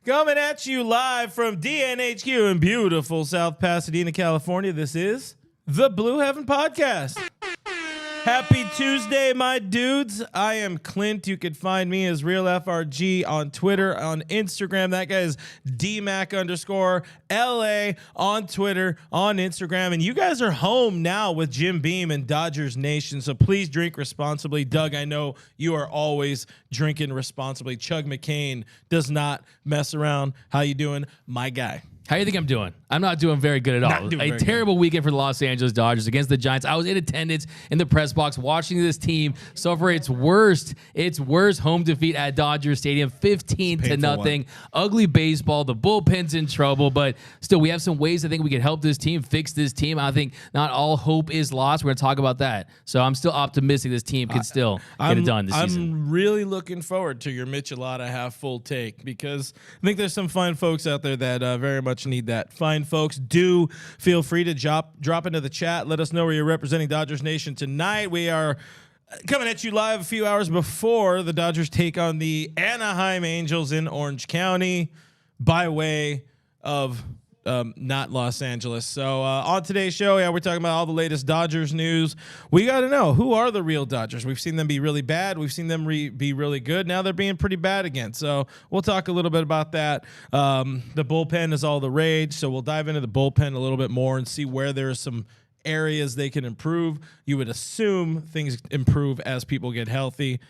Coming at you live from DNHQ in beautiful South Pasadena, California. This is the Blue Heaven Podcast. Happy Tuesday, my dudes. I am Clint. You can find me as RealFRG on Twitter, on Instagram. That guy is DMac_LA on Twitter, on Instagram. And you guys are home now with Jim Beam and Dodgers Nation, so please drink responsibly. Doug, I know you are always drinking responsibly. Chug McCain does not mess around. How you doing, my guy? How do you think I'm doing? I'm not doing very good at all. A terrible weekend for the Los Angeles Dodgers against the Giants. I was in attendance in the press box watching this team suffer its worst home defeat at Dodger Stadium, 15-0. Ugly baseball. The bullpen's in trouble, but still, we have some ways I think we can help this team, fix this team. I think not all hope is lost. We're going to talk about that. So I'm still optimistic this team can still get it done this season. I'm really looking forward to your Michelada half full take because I think there's some fine folks out there that very much need that. Fine folks, do feel free to drop into the chat. Let us know where you're representing Dodgers Nation tonight. We are coming at you live a few hours before the Dodgers take on the Anaheim Angels in Orange County by way of not Los Angeles. So on today's show, we're talking about all the latest Dodgers news. We got to know, who are the real Dodgers? We've seen them be really bad. We've seen them be really good. Now they're being pretty bad again. So we'll talk a little bit about that. The bullpen is all the rage. So we'll dive into the bullpen a little bit more and see where there's some areas they can improve. You would assume things improve as people get healthy.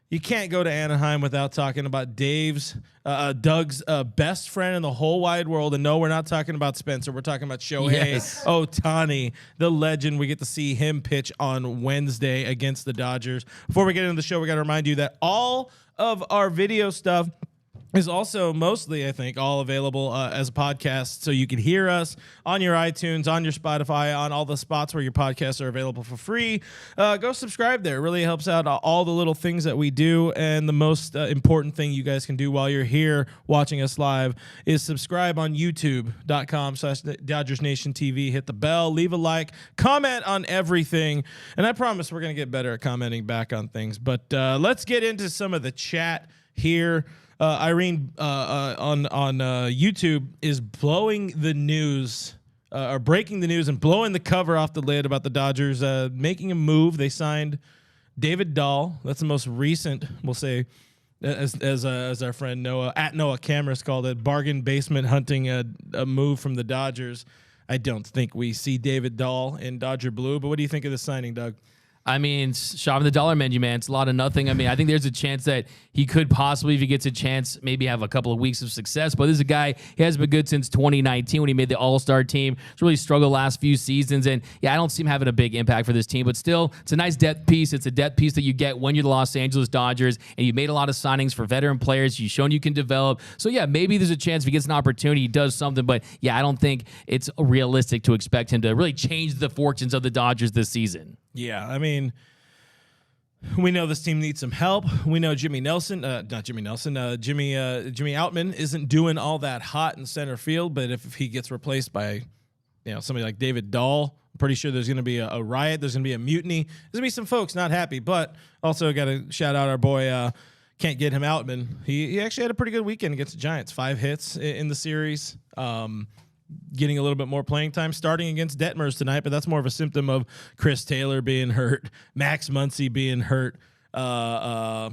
You can't go to Anaheim without talking about Doug's best friend in the whole wide world. And no, we're not talking about Spencer. We're talking about Shohei Ohtani, the legend. We get to see him pitch on Wednesday against the Dodgers. Before we get into the show, we got to remind you that all of our video stuff is also mostly, I think, all available as a podcast, so you can hear us on your iTunes, on your Spotify, on all the spots where your podcasts are available for free. Go subscribe there. It really helps out all the little things that we do, and the most important thing you guys can do while you're here watching us live is subscribe on youtube.com/DodgersNationTV. Hit the bell, leave a like, comment on everything, and I promise we're going to get better at commenting back on things. But let's get into some of the chat here. Irene on YouTube is blowing the news or breaking the news and blowing the cover off the lid about the Dodgers making a move. They signed David Dahl. That's the most recent, we'll say, as our friend Noah at Noah Cameras called it, bargain basement hunting a move from the Dodgers. I don't think we see David Dahl in Dodger blue, but what do you think of the signing, Doug? I mean, shopping the dollar menu, man. It's a lot of nothing. I mean, I think there's a chance that he could possibly, if he gets a chance, maybe have a couple of weeks of success. But this is a guy, he has been good since 2019 when he made the All-Star team. He's really struggled the last few seasons. And, yeah, I don't see him having a big impact for this team. But still, it's a nice depth piece. It's a depth piece that you get when you're the Los Angeles Dodgers. And you made a lot of signings for veteran players. You've shown you can develop. So, yeah, maybe there's a chance if he gets an opportunity, he does something. But, yeah, I don't think it's realistic to expect him to really change the fortunes of the Dodgers this season. Yeah, I mean, we know this team needs some help. We know Jimmy Outman isn't doing all that hot in center field, but if he gets replaced by, somebody like David Dahl, I'm pretty sure there's going to be a riot. There's going to be a mutiny. There's going to be some folks not happy, but also got to shout out our boy, can't get him Outman. He actually had a pretty good weekend against the Giants. 5 hits in the series. Getting a little bit more playing time, starting against Detmers tonight, but that's more of a symptom of Chris Taylor being hurt, Max Muncy being hurt, the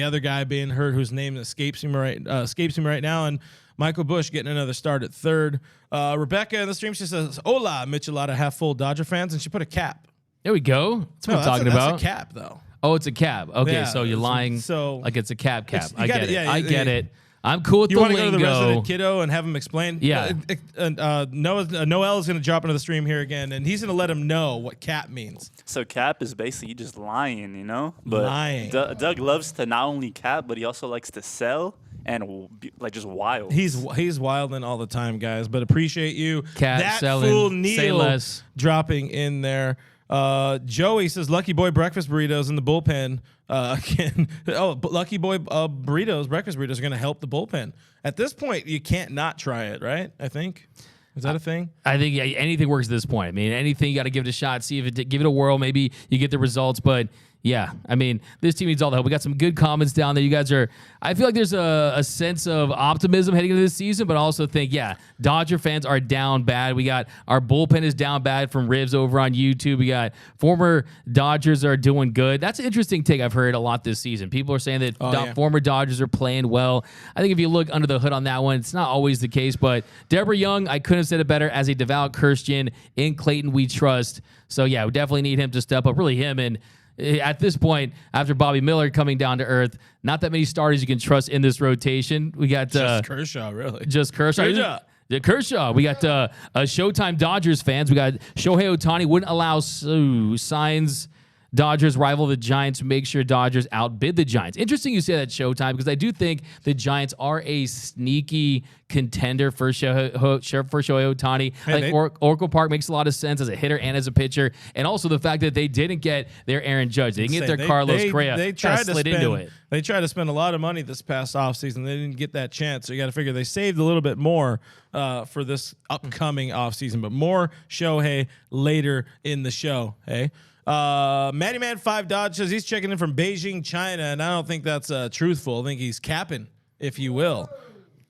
other guy being hurt, whose name escapes me right now, and Michael Busch getting another start at third. Rebecca in the stream, she says, "Hola, Michelada half full Dodger fans," and she put a cap. There we go. That's what I'm talking about. That's a cap, though. Oh, it's a cap. Okay, yeah, so you're lying. So like it's a cap. I get it. Yeah, I get it. I'm cool with you the want to lingo. go to the resident kiddo and have him explain? Yeah. Noel is going to drop into the stream here again, and he's going to let him know what cap means. So cap is basically just lying, But lying. Doug loves to not only cap, but he also likes to sell and just wild. He's wilding all the time, guys. But appreciate you. Cat that selling. Fool Neil Say less. Dropping in there. Joey says Lucky Boy breakfast burritos in the bullpen. Lucky Boy breakfast burritos are going to help the bullpen. At this point, you can't not try it, right? I think. Is that a thing? I think anything works at this point. I mean, anything, you got to give it a shot, give it a whirl. Maybe you get the results, but Yeah, I mean, this team needs all the help. We got some good comments down there. You guys are, I feel like there's a sense of optimism heading into this season, but I also think, yeah, Dodger fans are down bad. We got our bullpen is down bad from Ribs over on YouTube. We got former Dodgers are doing good. That's an interesting take I've heard a lot this season. People are saying that former Dodgers are playing well. I think if you look under the hood on that one, it's not always the case, but Deborah Young, I couldn't have said it better. As a devout Christian, in Clayton we trust. So, yeah, we definitely need him to step up. Really him and at this point, after Bobby Miller coming down to earth, not that many starters you can trust in this rotation. We got just Kershaw, really. Just Kershaw. Kershaw. We got Showtime Dodgers fans. We got Shohei Ohtani wouldn't allow signs. Dodgers rival the Giants, make sure Dodgers outbid the Giants. Interesting you say that, Showtime, because I do think the Giants are a sneaky contender for Shohei Ohtani. Hey, Oracle Park makes a lot of sense as a hitter and as a pitcher, and also the fact that they didn't get their Aaron Judge. They didn't get their Carlos Correa. They tried to slid into it. They tried to spend a lot of money this past offseason. They didn't get that chance, so you got to figure they saved a little bit more for this upcoming offseason, but more Shohei later in the show, hey? Matty Man 5 Dodge says he's checking in from Beijing, China, and I don't think that's truthful. I think he's capping, if you will.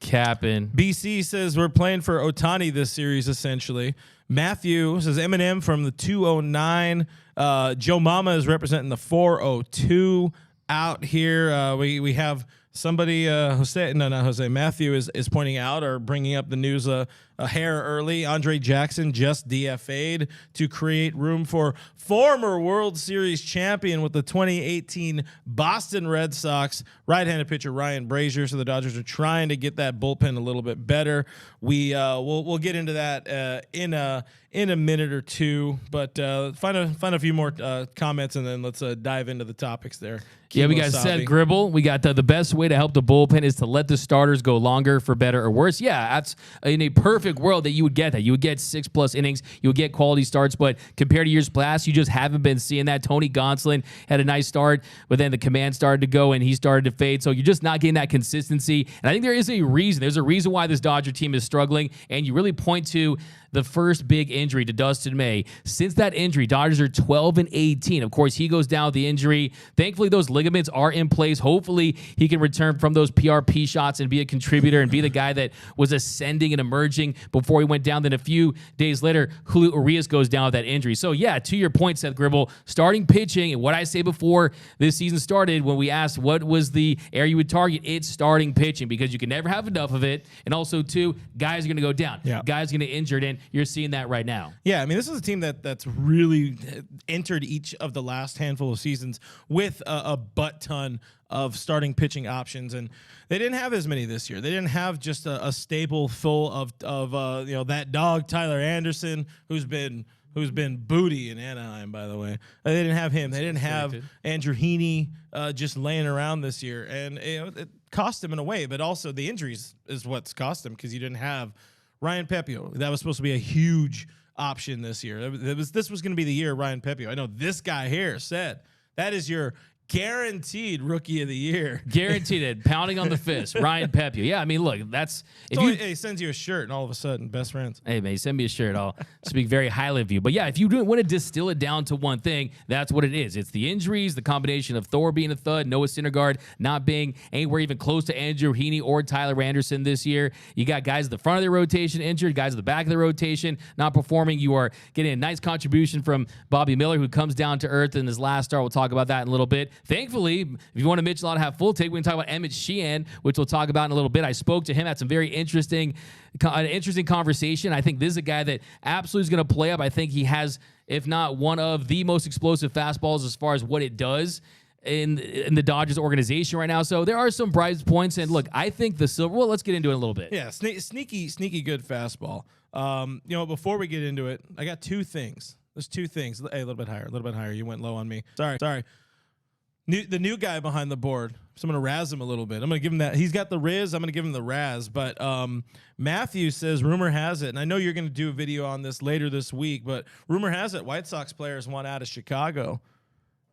Capping. BC says we're playing for Ohtani this series, essentially. Matthew says Eminem from the 209. Joe Mama is representing the 402 out here. We have somebody, Matthew is pointing out or bringing up the news a hair early. Andre Jackson just DFA'd to create room for former World Series champion with the 2018 Boston Red Sox right-handed pitcher Ryan Brazier. So the Dodgers are trying to get that bullpen a little bit better. We'll get into that in a minute or two, but find a few more comments and then let's dive into the topics there. Yeah, we got Seth Gribble. We got the best way to help the bullpen is to let the starters go longer for better or worse. Yeah, that's in a perfect world that you would get that. You would get 6+ innings. You would get quality starts, but compared to years past, you just haven't been seeing that. Tony Gonsolin had a nice start, but then the command started to go and he started to fade. So you're just not getting that consistency. And I think there is a reason. There's a reason why this Dodger team is struggling, and you really point to the first big injury to Dustin May. Since that injury, Dodgers are 12-18. Of course, he goes down with the injury. Thankfully, those ligaments are in place. Hopefully, he can return from those PRP shots and be a contributor and be the guy that was ascending and emerging before he went down. Then a few days later, Julio Urias goes down with that injury. So, yeah, to your point, Seth Gribble, starting pitching, and what I say before this season started when we asked what was the area you would target, it's starting pitching because you can never have enough of it. And also, two, guys are going to go down. Yeah. Guys are going to get injured, and you're seeing that right now. Yeah, I mean, this is a team that's really entered each of the last handful of seasons with a butt ton of starting pitching options, and they didn't have as many this year. They didn't have just a stable full of that dog Tyler Anderson who's been booty in Anaheim, by the way. They didn't have him. They didn't have Andrew Heaney just laying around this year, and it cost him in a way, but also the injuries is what's cost him because you didn't have Ryan Pepio. That was supposed to be a huge option this year. This was going to be the year of Ryan Pepio. I know this guy here said that is your guaranteed rookie of the year. Guaranteed it. Pounding on the fist. Ryan Pepio. Yeah, I mean, look, that's... He sends you a shirt and all of a sudden, best friends. Hey, man, send me a shirt. I'll speak very highly of you. But yeah, if you want to distill it down to one thing, that's what it is. It's the injuries, the combination of Thor being a thud, Noah Syndergaard not being anywhere even close to Andrew Heaney or Tyler Anderson this year. You got guys at the front of the rotation injured, guys at the back of the rotation not performing. You are getting a nice contribution from Bobby Miller, who comes down to earth in his last start. We'll talk about that in a little bit. Thankfully, if you want to Mitch Law to have full take, we can talk about Emmett Sheehan, which we'll talk about in a little bit. I spoke to him, had some very interesting conversation. I think this is a guy that absolutely is going to play up. I think he has, if not one of the most explosive fastballs as far as what it does in the Dodgers organization right now. So there are some bright points. And look, I think the silver, well, let's get into it a little bit. Yeah, sneaky good fastball. Before we get into it, I got two things. There's two things. Hey, a little bit higher. You went low on me. Sorry. The new guy behind the board. So I'm going to razz him a little bit. I'm going to give him that. He's got the Riz. I'm going to give him the Raz. But Matthew says, rumor has it, and I know you're going to do a video on this later this week, but rumor has it White Sox players want out of Chicago.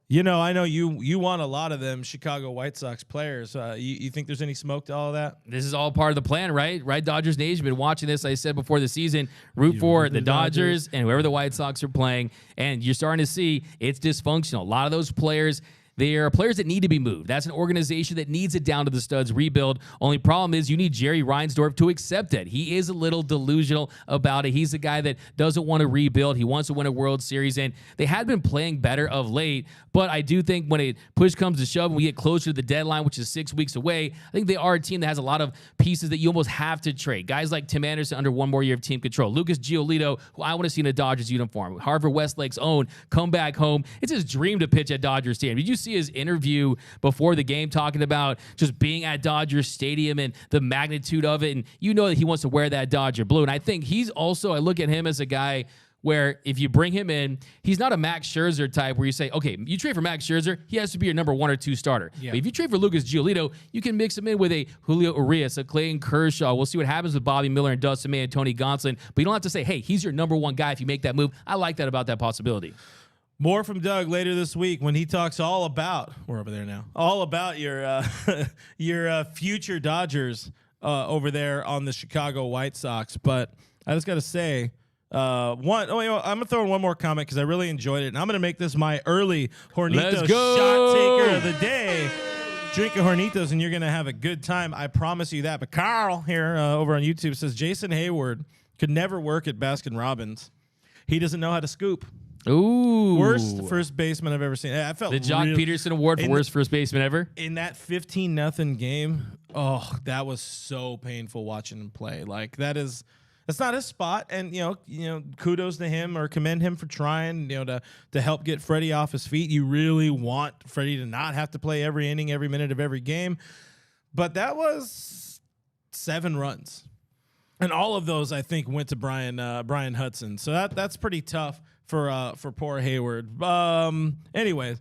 You know, I know you want a lot of them Chicago White Sox players. You think there's any smoke to all of that? This is all part of the plan, right? Right, Dodgers Nation. Been watching this. I said before the season, root for the Dodgers and whoever the White Sox are playing, and you're starting to see it's dysfunctional. A lot of those players. They are players that need to be moved. That's an organization that needs it down to the studs, rebuild. Only problem is you need Jerry Reinsdorf to accept it. He is a little delusional about it. He's a guy that doesn't want to rebuild. He wants to win a World Series, and they had been playing better of late. But I do think when a push comes to shove and we get closer to the deadline, which is 6 weeks away, I think they are a team that has a lot of pieces that you almost have to trade. Guys like Tim Anderson under one more year of team control. Lucas Giolito, who I want to see in a Dodgers uniform. Harvard Westlake's own, come back home. It's his dream to pitch at Dodger Stadium. Did you see his interview before the game talking about just being at Dodger Stadium and the magnitude of it? And you know that he wants to wear that Dodger blue. And I think he's also, I look at him as a guy where if you bring him in, he's not a Max Scherzer type where you say, okay, you trade for Max Scherzer, he has to be your number 1 or 2 starter. Yeah. But if you trade for Lucas Giolito, you can mix him in with a Julio Urias, a Clayton Kershaw. We'll see what happens with Bobby Miller and Dustin May and Tony Gonsolin. But you don't have to say, hey, he's your number 1 guy if you make that move. I like that about that possibility. More from Doug later this week when he talks all about, we're over there now, all about your your future Dodgers over there on the Chicago White Sox. But I just got to say, I'm going to throw in one more comment because I really enjoyed it. And I'm going to make this my early Hornito shot taker of the day. Drink a Hornitos and you're going to have a good time. I promise you that. But Carl here over on YouTube says, Jason Hayward could never work at Baskin-Robbins. He doesn't know how to scoop. Ooh. Worst first baseman I've ever seen. I felt the Jock Peterson Award for worst first baseman ever. In that 15-0 game, that was so painful watching him play. Like that's not his spot. And you know, kudos to him or commend him for trying, to help get Freddie off his feet. You really want Freddie to not have to play every inning, every minute of every game. But that was 7 runs. And all of those, I think, went to Brian Hudson. So that's pretty tough for poor Hayward. Anyways,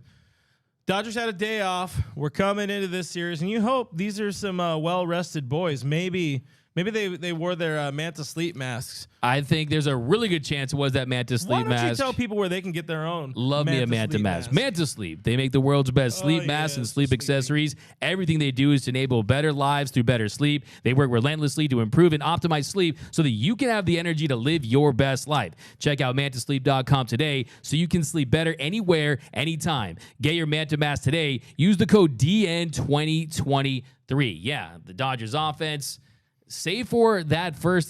Dodgers had a day off. We're coming into this series, and you hope these are some well-rested boys. Maybe they wore their Manta sleep masks. I think there's a really good chance it was that Manta sleep mask. Why don't you tell people where they can get their own? Love me a Manta mask. Manta Sleep. They make the world's best sleep masks and sleep accessories. Everything they do is to enable better lives through better sleep. They work relentlessly to improve and optimize sleep so that you can have the energy to live your best life. Check out mantasleep.com today so you can sleep better anywhere, anytime. Get your Manta mask today. Use the code DN2023. Yeah, the Dodgers offense, save for that first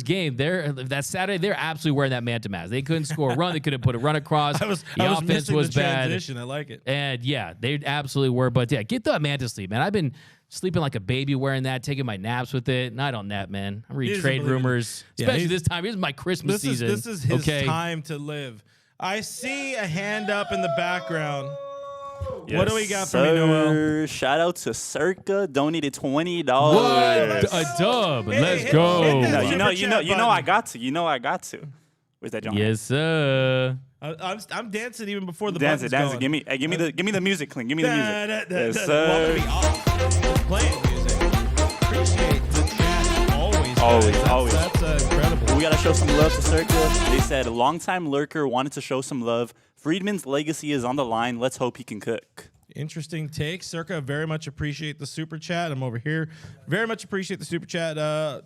game, that Saturday, they're absolutely wearing that Manta mask. They couldn't score a run. They couldn't put a run across. The offense was bad. Transition. I like it. And yeah, they absolutely were. But yeah, get the Manta sleep, man. I've been sleeping like a baby wearing that, taking my naps with it. And I don't nap, man. I read trade rumors, especially this time. Here's my Christmas season. This is his time to live. I see a hand up in the background. Yes, what do we got for me, Noel? Shout out to Circa, donated $20. What a dub! Let's go. You know I got to. Where's that, John? Yes, sir. I'm dancing even before the dancing. Going. Give me the music, Clint. Give me the music. Yes, sir. Playing music. Appreciate the chat. Always. That's incredible. We gotta show some love to Circa. They said a longtime lurker wanted to show some love. Friedman's legacy is on the line. Let's hope he can cook. Interesting take. Circa, very much appreciate the super chat. I'm over here. Very much appreciate the super chat.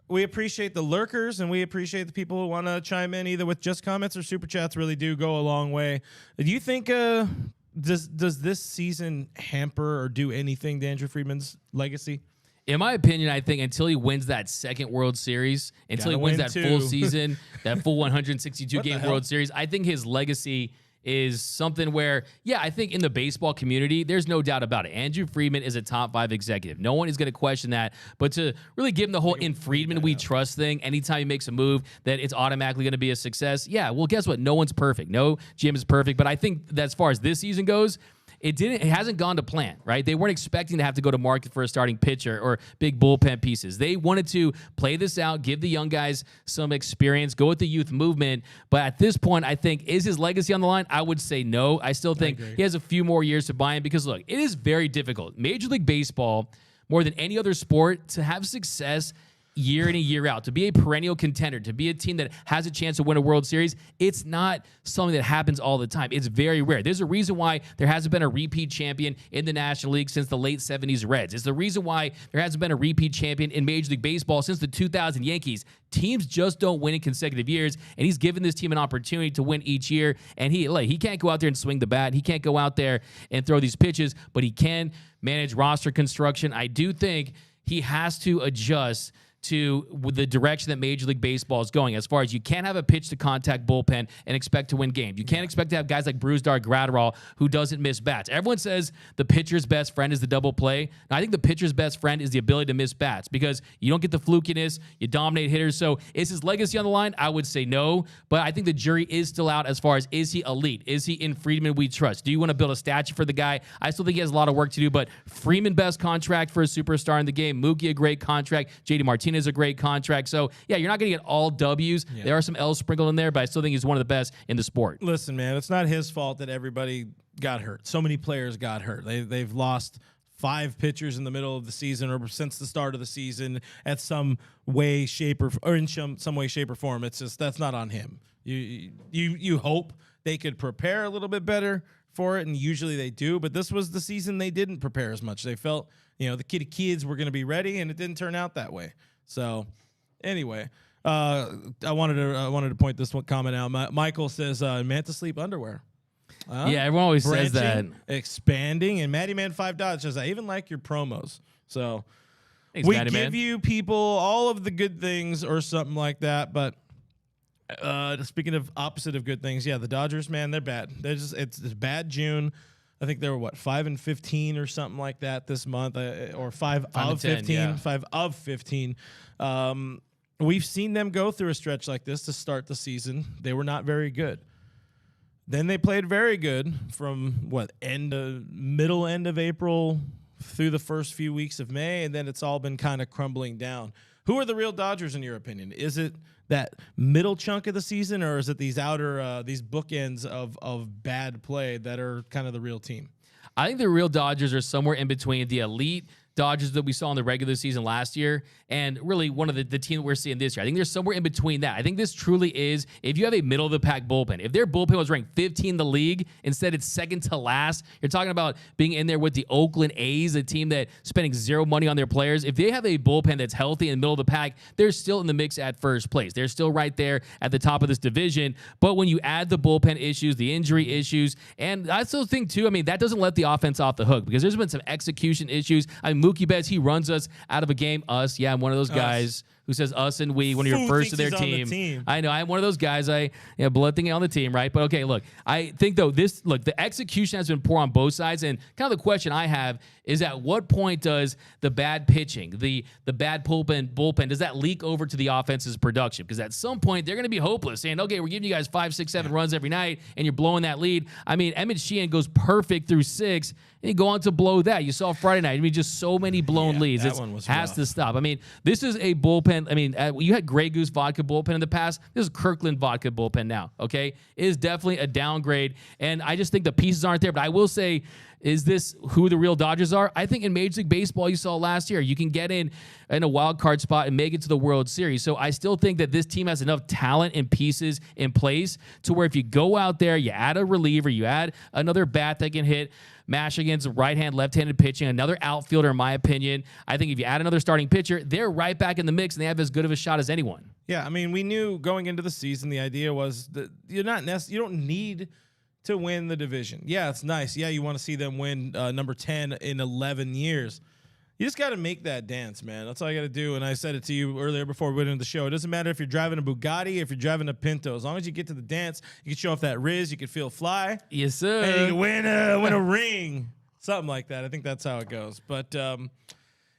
We appreciate the lurkers, and we appreciate the people who want to chime in either with just comments or super chats. Really do go a long way. Do you think does this season hamper or do anything to Andrew Friedman's legacy? In my opinion, I think until he wins that second World Series, until he wins that full season, that full 162-game World Series, I think his legacy is something where, yeah, I think in the baseball community, there's no doubt about it. Andrew Friedman is a top 5 executive. No one is going to question that. But to really give him the whole in Friedman we trust thing, anytime he makes a move, that it's automatically going to be a success. Yeah, well, guess what? No one's perfect. No GM is perfect. But I think that as far as this season goes, it hasn't gone to plan, right? They weren't expecting to have to go to market for a starting pitcher or big bullpen pieces. They wanted to play this out, give the young guys some experience, go with the youth movement. But at this point, I think, is his legacy on the line? I would say no. I still think he has a few more years to buy in because, look, it is very difficult. Major League Baseball, more than any other sport, to have success, year in and year out, to be a perennial contender, to be a team that has a chance to win a World Series, it's not something that happens all the time. It's very rare. There's a reason why there hasn't been a repeat champion in the National League since the late 70s Reds. It's the reason why there hasn't been a repeat champion in Major League Baseball since the 2000 Yankees. Teams just don't win in consecutive years, and he's given this team an opportunity to win each year, and he can't go out there and swing the bat. He can't go out there and throw these pitches, but he can manage roster construction. I do think he has to adjust to the direction that Major League Baseball is going. As far as you can't have a pitch-to-contact bullpen and expect to win games. You can't expect to have guys like Brusdar Graterol who doesn't miss bats. Everyone says the pitcher's best friend is the double play. Now, I think the pitcher's best friend is the ability to miss bats because you don't get the flukiness, you dominate hitters. So is his legacy on the line? I would say no, but I think the jury is still out as far as is he elite? Is he in Friedman we trust? Do you want to build a statue for the guy? I still think he has a lot of work to do, but Freeman, best contract for a superstar in the game. Mookie, a great contract. JD Martinez, a great contract. So, yeah, you're not going to get all W's. Yeah. There are some L's sprinkled in there, but I still think he's one of the best in the sport. Listen, man, it's not his fault that everybody got hurt. So many players got hurt. They've lost 5 pitchers in the middle of the season or since the start of the season at some way, shape, or in some way, shape, or form. It's just that's not on him. You hope they could prepare a little bit better for it, and usually they do, but this was the season they didn't prepare as much. They felt, the kids were going to be ready, and it didn't turn out that way. So, anyway, I wanted to point this one comment out. Michael says, "Manta sleep underwear." Yeah, everyone always says that. Expanding, and Matty Man 5 Dots says, "I even like your promos." So, thanks, we Matty give Man. you people all of the good things or something like that. But speaking of opposite of good things, yeah, the Dodgers, man, they're bad. It's bad June. I think they were 5-15 or something like that this month, or 5 of 15. Yeah. 5 of 15. We've seen them go through a stretch like this to start the season. They were not very good. Then they played very good from middle end of April through the first few weeks of May, and then it's all been kind of crumbling down. Who are the real Dodgers in your opinion? Is it that middle chunk of the season, or is it these outer these bookends of bad play that are kind of the real team? I think the real Dodgers are somewhere in between the elite Dodgers that we saw in the regular season last year and really one of the team that we're seeing this year. I think there's somewhere in between that. I think this truly is, if you have a middle-of-the-pack bullpen, if their bullpen was ranked 15 in the league, instead it's second to last, you're talking about being in there with the Oakland A's, a team that spending zero money on their players. If they have a bullpen that's healthy in the middle of the pack, they're still in the mix at first place. They're still right there at the top of this division. But when you add the bullpen issues, the injury issues, and I still think, too, that doesn't let the offense off the hook because there's been some execution issues. Mookie Betts, he runs us out of a game. Us, yeah, I'm one of those guys who says us and we when you're first to their team. I know, I'm one of those guys. Blood thing on the team, right? But okay, look, I think though the execution has been poor on both sides, and kind of the question I have is at what point does the bad pitching, the bad bullpen, does that leak over to the offense's production? Because at some point they're going to be hopeless, saying, okay, we're giving you guys 5, 6, 7 runs every night, and you're blowing that lead. Emmett Sheehan goes perfect through 6, and you go on to blow that. You saw Friday night. Just so many blown leads. It has to stop. This is a bullpen. You had Grey Goose vodka bullpen in the past. This is Kirkland vodka bullpen now, okay? It is definitely a downgrade, and I just think the pieces aren't there. But I will say, is this who the real Dodgers are? I think in Major League Baseball, you saw last year, you can get in a wild card spot and make it to the World Series. So I still think that this team has enough talent and pieces in place to where if you go out there, you add a reliever, you add another bat that can hit, mash against right-hand, left-handed pitching, another outfielder, in my opinion. I think if you add another starting pitcher, they're right back in the mix, and they have as good of a shot as anyone. Yeah, we knew going into the season, the idea was that you don't need to win the division. Yeah, it's nice. Yeah, you want to see them win number 10 in 11 years. You just got to make that dance, man. That's all you got to do. And I said it to you earlier before we went into the show. It doesn't matter if you're driving a Bugatti, if you're driving a Pinto. As long as you get to the dance, you can show off that Riz, you can feel fly. Yes, sir. And you can win a ring. Something like that. I think that's how it goes. But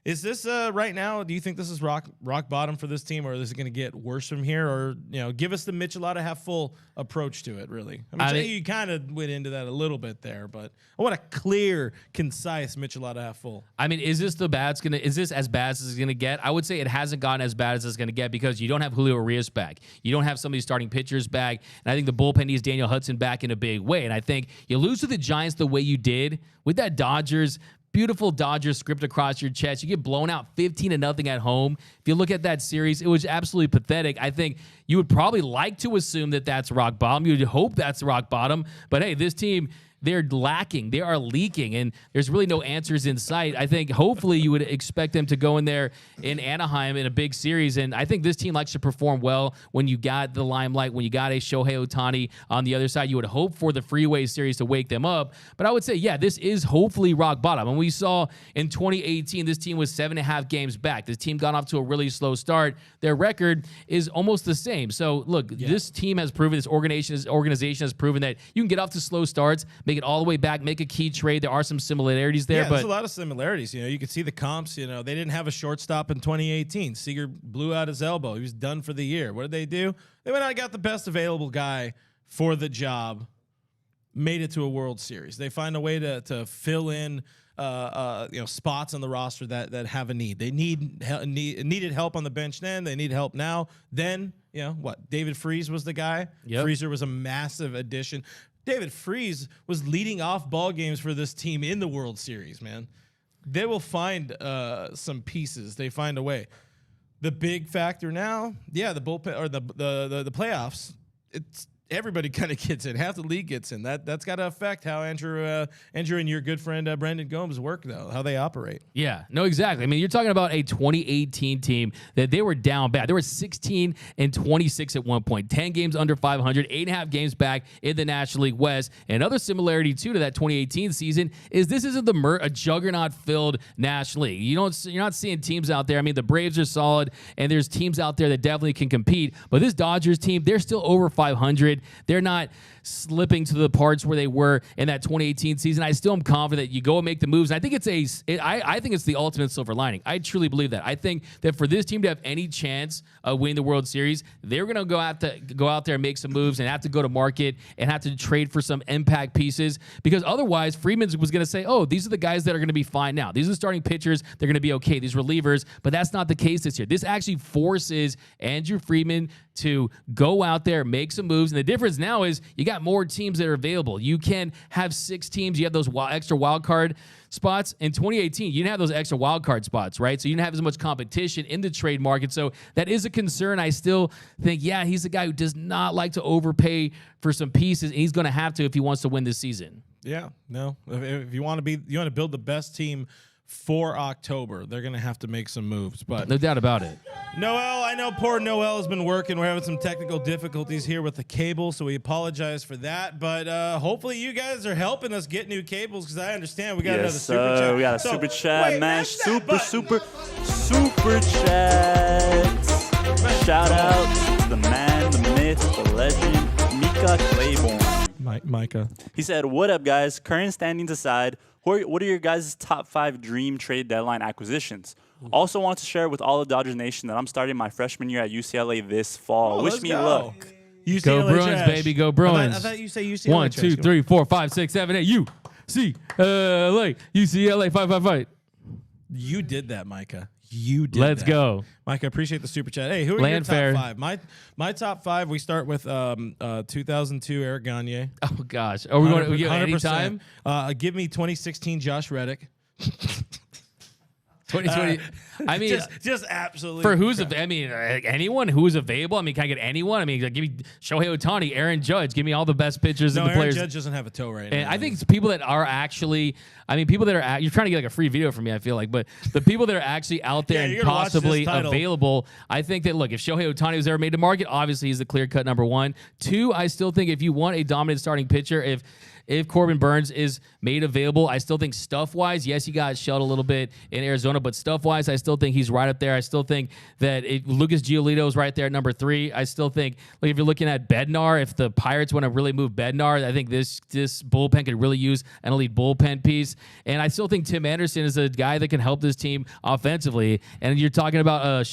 is this right now, do you think this is rock bottom for this team, or is it going to get worse from here? Or, give us the Michelada half full approach to it, really. You kind of went into that a little bit there, but I want a clear, concise Michelada half full. Is this as bad as it's going to get? I would say it hasn't gotten as bad as it's going to get because you don't have Julio Urias back. You don't have some of these starting pitchers back. And I think the bullpen needs Daniel Hudson back in a big way. And I think you lose to the Giants the way you did with that Dodgers beautiful Dodgers script across your chest. You get blown out 15-0 at home. If you look at that series, it was absolutely pathetic. I think you would probably like to assume that that's rock bottom. You would hope that's rock bottom. But hey, this team, they're lacking. They are leaking, and there's really no answers in sight. I think hopefully you would expect them to go in there in Anaheim in a big series, and I think this team likes to perform well when you got the limelight, when you got a Shohei Ohtani on the other side. You would hope for the Freeway series to wake them up, but I would say, yeah, this is hopefully rock bottom. And we saw in 2018, this team was 7.5 games back. This team got off to a really slow start. Their record is almost the same. So, look, this team has proven, this organization has proven that you can get off to slow starts, make it all the way back, make a key trade. There are some similarities there, yeah, but there's a lot of similarities. You know, you can see the comps. You know, they didn't have a shortstop in 2018. Seager blew out his elbow. He was done for the year. What did they do? They went out and got the best available guy for the job, made it to a World Series. They find a way to fill in spots on the roster that have a need. They needed help on the bench then. They need help now. Then, you know, what? David Freese was the guy. Yep. Freezer was a massive addition. David Freese was leading off ball games for this team in the World Series, man. They will find some pieces. They find a way. The big factor now, yeah, the bullpen or the playoffs. It's everybody kind of gets in. Half the league gets in. That's got to affect how Andrew and your good friend Brendan Gomes work, though, how they operate. Yeah, no, exactly. I mean, you're talking about a 2018 team that they were down bad. They were 16-26 at one point, 10 games under 500, 8.5 games back in the National League West. Another similarity too to that 2018 season is this isn't a juggernaut-filled National League. You're not seeing teams out there. I mean, the Braves are solid, and there's teams out there that definitely can compete. But this Dodgers team, they're still over 500. They're not slipping to the parts where they were in that 2018 season. I still am confident that you go and make the moves. And I think I think it's the ultimate silver lining. I truly believe that. I think that for this team to have any chance of winning the World Series, they're going to go out there and make some moves and have to go to market and have to trade for some impact pieces, because otherwise Freeman was going to say, oh, these are the guys that are going to be fine now. These are the starting pitchers. They're going to be okay. These relievers. But that's not the case this year. This actually forces Andrew Friedman to go out there, make some moves. And the difference now is you got more teams that are available. You can have 6 teams. You have those extra wild card spots. In 2018, you didn't have those extra wild card spots, right? So you didn't have as much competition in the trade market. So that is a concern. I still think, yeah, he's a guy who does not like to overpay for some pieces, and he's going to have to if he wants to win this season. Yeah, no. If you want to build the best team for October, they're going to have to make some moves. But no doubt about it. Noel, I know poor Noel has been working. We're having some technical difficulties here with the cable, so we apologize for that. But hopefully you guys are helping us get new cables, because I understand we got another super chat. We got a super chat, man. Super chat. Shout out to the man, the myth, the legend, Mika Claiborne. Micah. He said, "What up, guys? Current standings aside, what are your guys' top 5 dream trade deadline acquisitions? Also want to share with all of Dodgers Nation that I'm starting my freshman year at UCLA this fall. Wish me luck." UCLA Go Bruins, trash. baby. Go Bruins. I thought you say UCLA. 1, 2, 3, 4, 5, 6, 7, 8. UCLA. Fight. You did that, Micah. You did Let's that. go. Mike, I appreciate the super chat. Hey, who are your top 5? My top 5, we start with 2002 Eric Gagne. Oh, gosh. Are we going to give any time? Give me 2016 Josh Reddick. 2020. I mean, just absolutely. For anyone who's available. I mean, can I get anyone? I mean, give me Shohei Ohtani, Aaron Judge. Give me all the best pitchers and the players. Aaron Judge doesn't have a toe right now. And I think it's people that are actually, you're trying to get like a free video from me, I feel like, but the people that are actually out there and possibly available, I think that, look, if Shohei Ohtani was ever made to market, obviously he's the clear-cut number 1. 2, I still think if you want a dominant starting pitcher, if Corbin Burns is made available, I still think stuff-wise, yes, he got shelled a little bit in Arizona, but stuff-wise, I still think he's right up there. I still think that Lucas Giolito is right there at number 3. I still think, like, if you're looking at Bednar, if the Pirates want to really move Bednar, I think this bullpen could really use an elite bullpen piece. And I still think Tim Anderson is a guy that can help this team offensively. And you're talking about,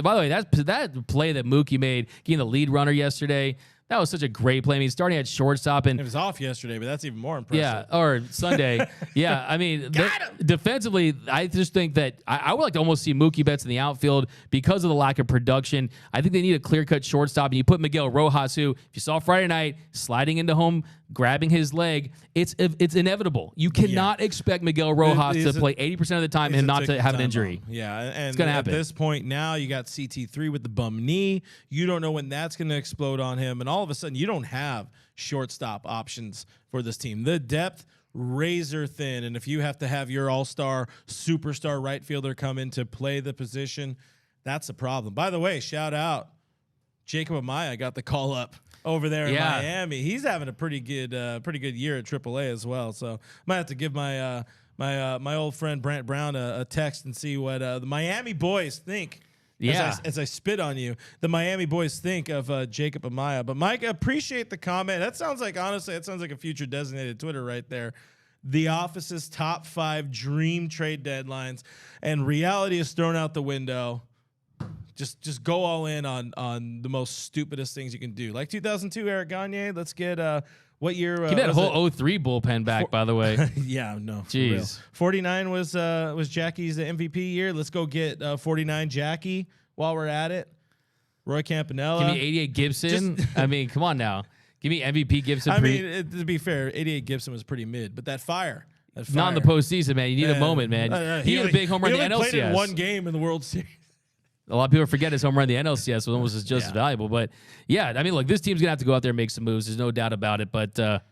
by the way, that play that Mookie made, getting the lead runner yesterday, That was such a great play. I mean, starting at shortstop and It was off yesterday, but that's even more impressive. yeah, or Sunday. Yeah, I mean, defensively, I just think that I would like to almost see Mookie Betts in the outfield because of the lack of production. I think they need a clear-cut shortstop, and you put Miguel Rojas, who, if you saw Friday night, sliding into home, grabbing his leg, it's inevitable. You cannot expect Miguel Rojas to play 80% of the time and not to have an injury. Bomb. Yeah, and it's gonna happen. At this point now, you got CT3 with the bum knee. You don't know when that's going to explode on him, and all of a sudden, you don't have shortstop options for this team. The depth, razor thin, and if you have to have your all-star, superstar right fielder come in to play the position, that's a problem. By the way, shout out Jacob Amaya got the call up over there in Miami. He's having a pretty good year at AAA as well. So might have to give my my old friend Brant Brown a text and see what the Miami boys think. Yeah. As I spit on you, the Miami boys think of Jacob Amaya. But Mike, appreciate the comment. That sounds like, honestly, that sounds like a future designated Twitter right there. The Office's top 5 dream trade deadlines, and reality is thrown out the window. Just go all in on the most stupidest things you can do. Like 2002 Eric Gagne. Let's get what year? Give that whole 03 bullpen back, by the way. Yeah, no. Jeez. 49 was Jackie's MVP year. Let's go get 49 Jackie while we're at it. Roy Campanella. Give me 88 Gibson. I mean, come on now. Give me MVP Gibson. To be fair, 88 Gibson was pretty mid, but that fire. Not in the postseason, man. You need a moment, man. He had a big home run in the NLCS. Played in one game in the World Series. A lot of people forget his home run in the NLCS, so it was just as valuable. But yeah, I mean, look, this team's gonna have to go out there and make some moves. There's no doubt about it. But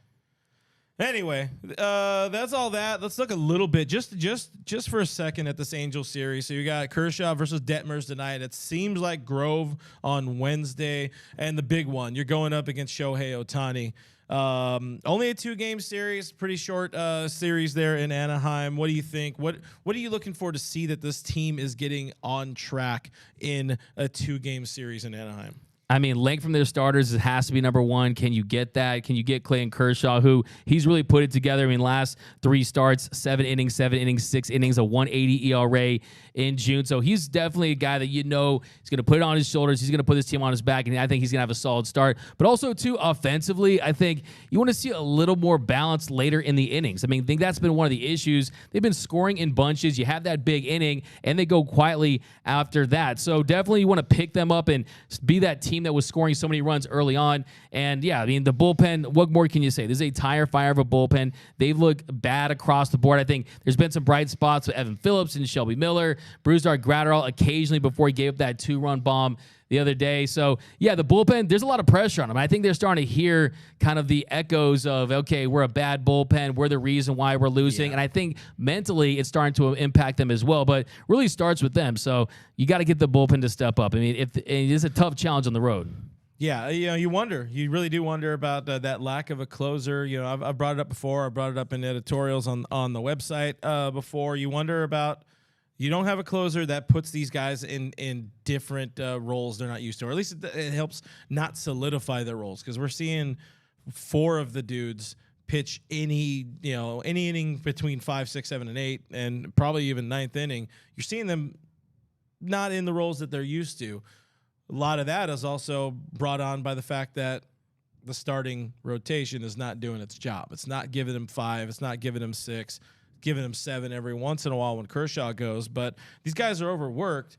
anyway, that's all that. Let's look a little bit, just for a second, at this Angel series. So you got Kershaw versus Detmers tonight. It seems like Grove on Wednesday, and the big one, you're going up against Shohei Ohtani. Only a 2-game series, pretty short series there in Anaheim. What do you think? What are you looking for to see that this team is getting on track in a 2-game series in Anaheim? I mean, length from their starters has to be number one. Can you get that? Can you get Clayton Kershaw, who he's really put it together? I mean, last 3 starts, 7 innings, 6 innings, a 180 ERA in June. So he's definitely a guy that he's going to put it on his shoulders. He's going to put this team on his back, and I think he's going to have a solid start. But also, too, offensively, I think you want to see a little more balance later in the innings. I mean, I think that's been one of the issues. They've been scoring in bunches. You have that big inning, and they go quietly after that. So definitely you want to pick them up and be that team that was scoring so many runs early on. And yeah, I mean, the bullpen, what more can you say? This is a tire fire of a bullpen. They've looked bad across the board. I think there's been some bright spots with Evan Phillips and Shelby Miller, Brusdar Graterol occasionally before he gave up that 2-run bomb the other day. So yeah, the bullpen, there's a lot of pressure on them. I think they're starting to hear kind of the echoes of, okay, we're a bad bullpen. We're the reason why we're losing. And I think mentally it's starting to impact them as well, but really starts with them. So you got to get the bullpen to step up. I mean, it is a tough challenge on the road. Yeah, you wonder. You really do wonder about that lack of a closer. I've brought it up before. I brought it up in editorials on the website before. You wonder about, you don't have a closer that puts these guys in different roles they're not used to, or at least it helps not solidify their roles, because we're seeing 4 of the dudes pitch any inning between 5, 6, 7, and 8, and probably even 9th inning. You're seeing them not in the roles that they're used to. A lot of that is also brought on by the fact that the starting rotation is not doing its job. It's not giving them 5. It's not giving them 6. Giving them 7 every once in a while when Kershaw goes. But these guys are overworked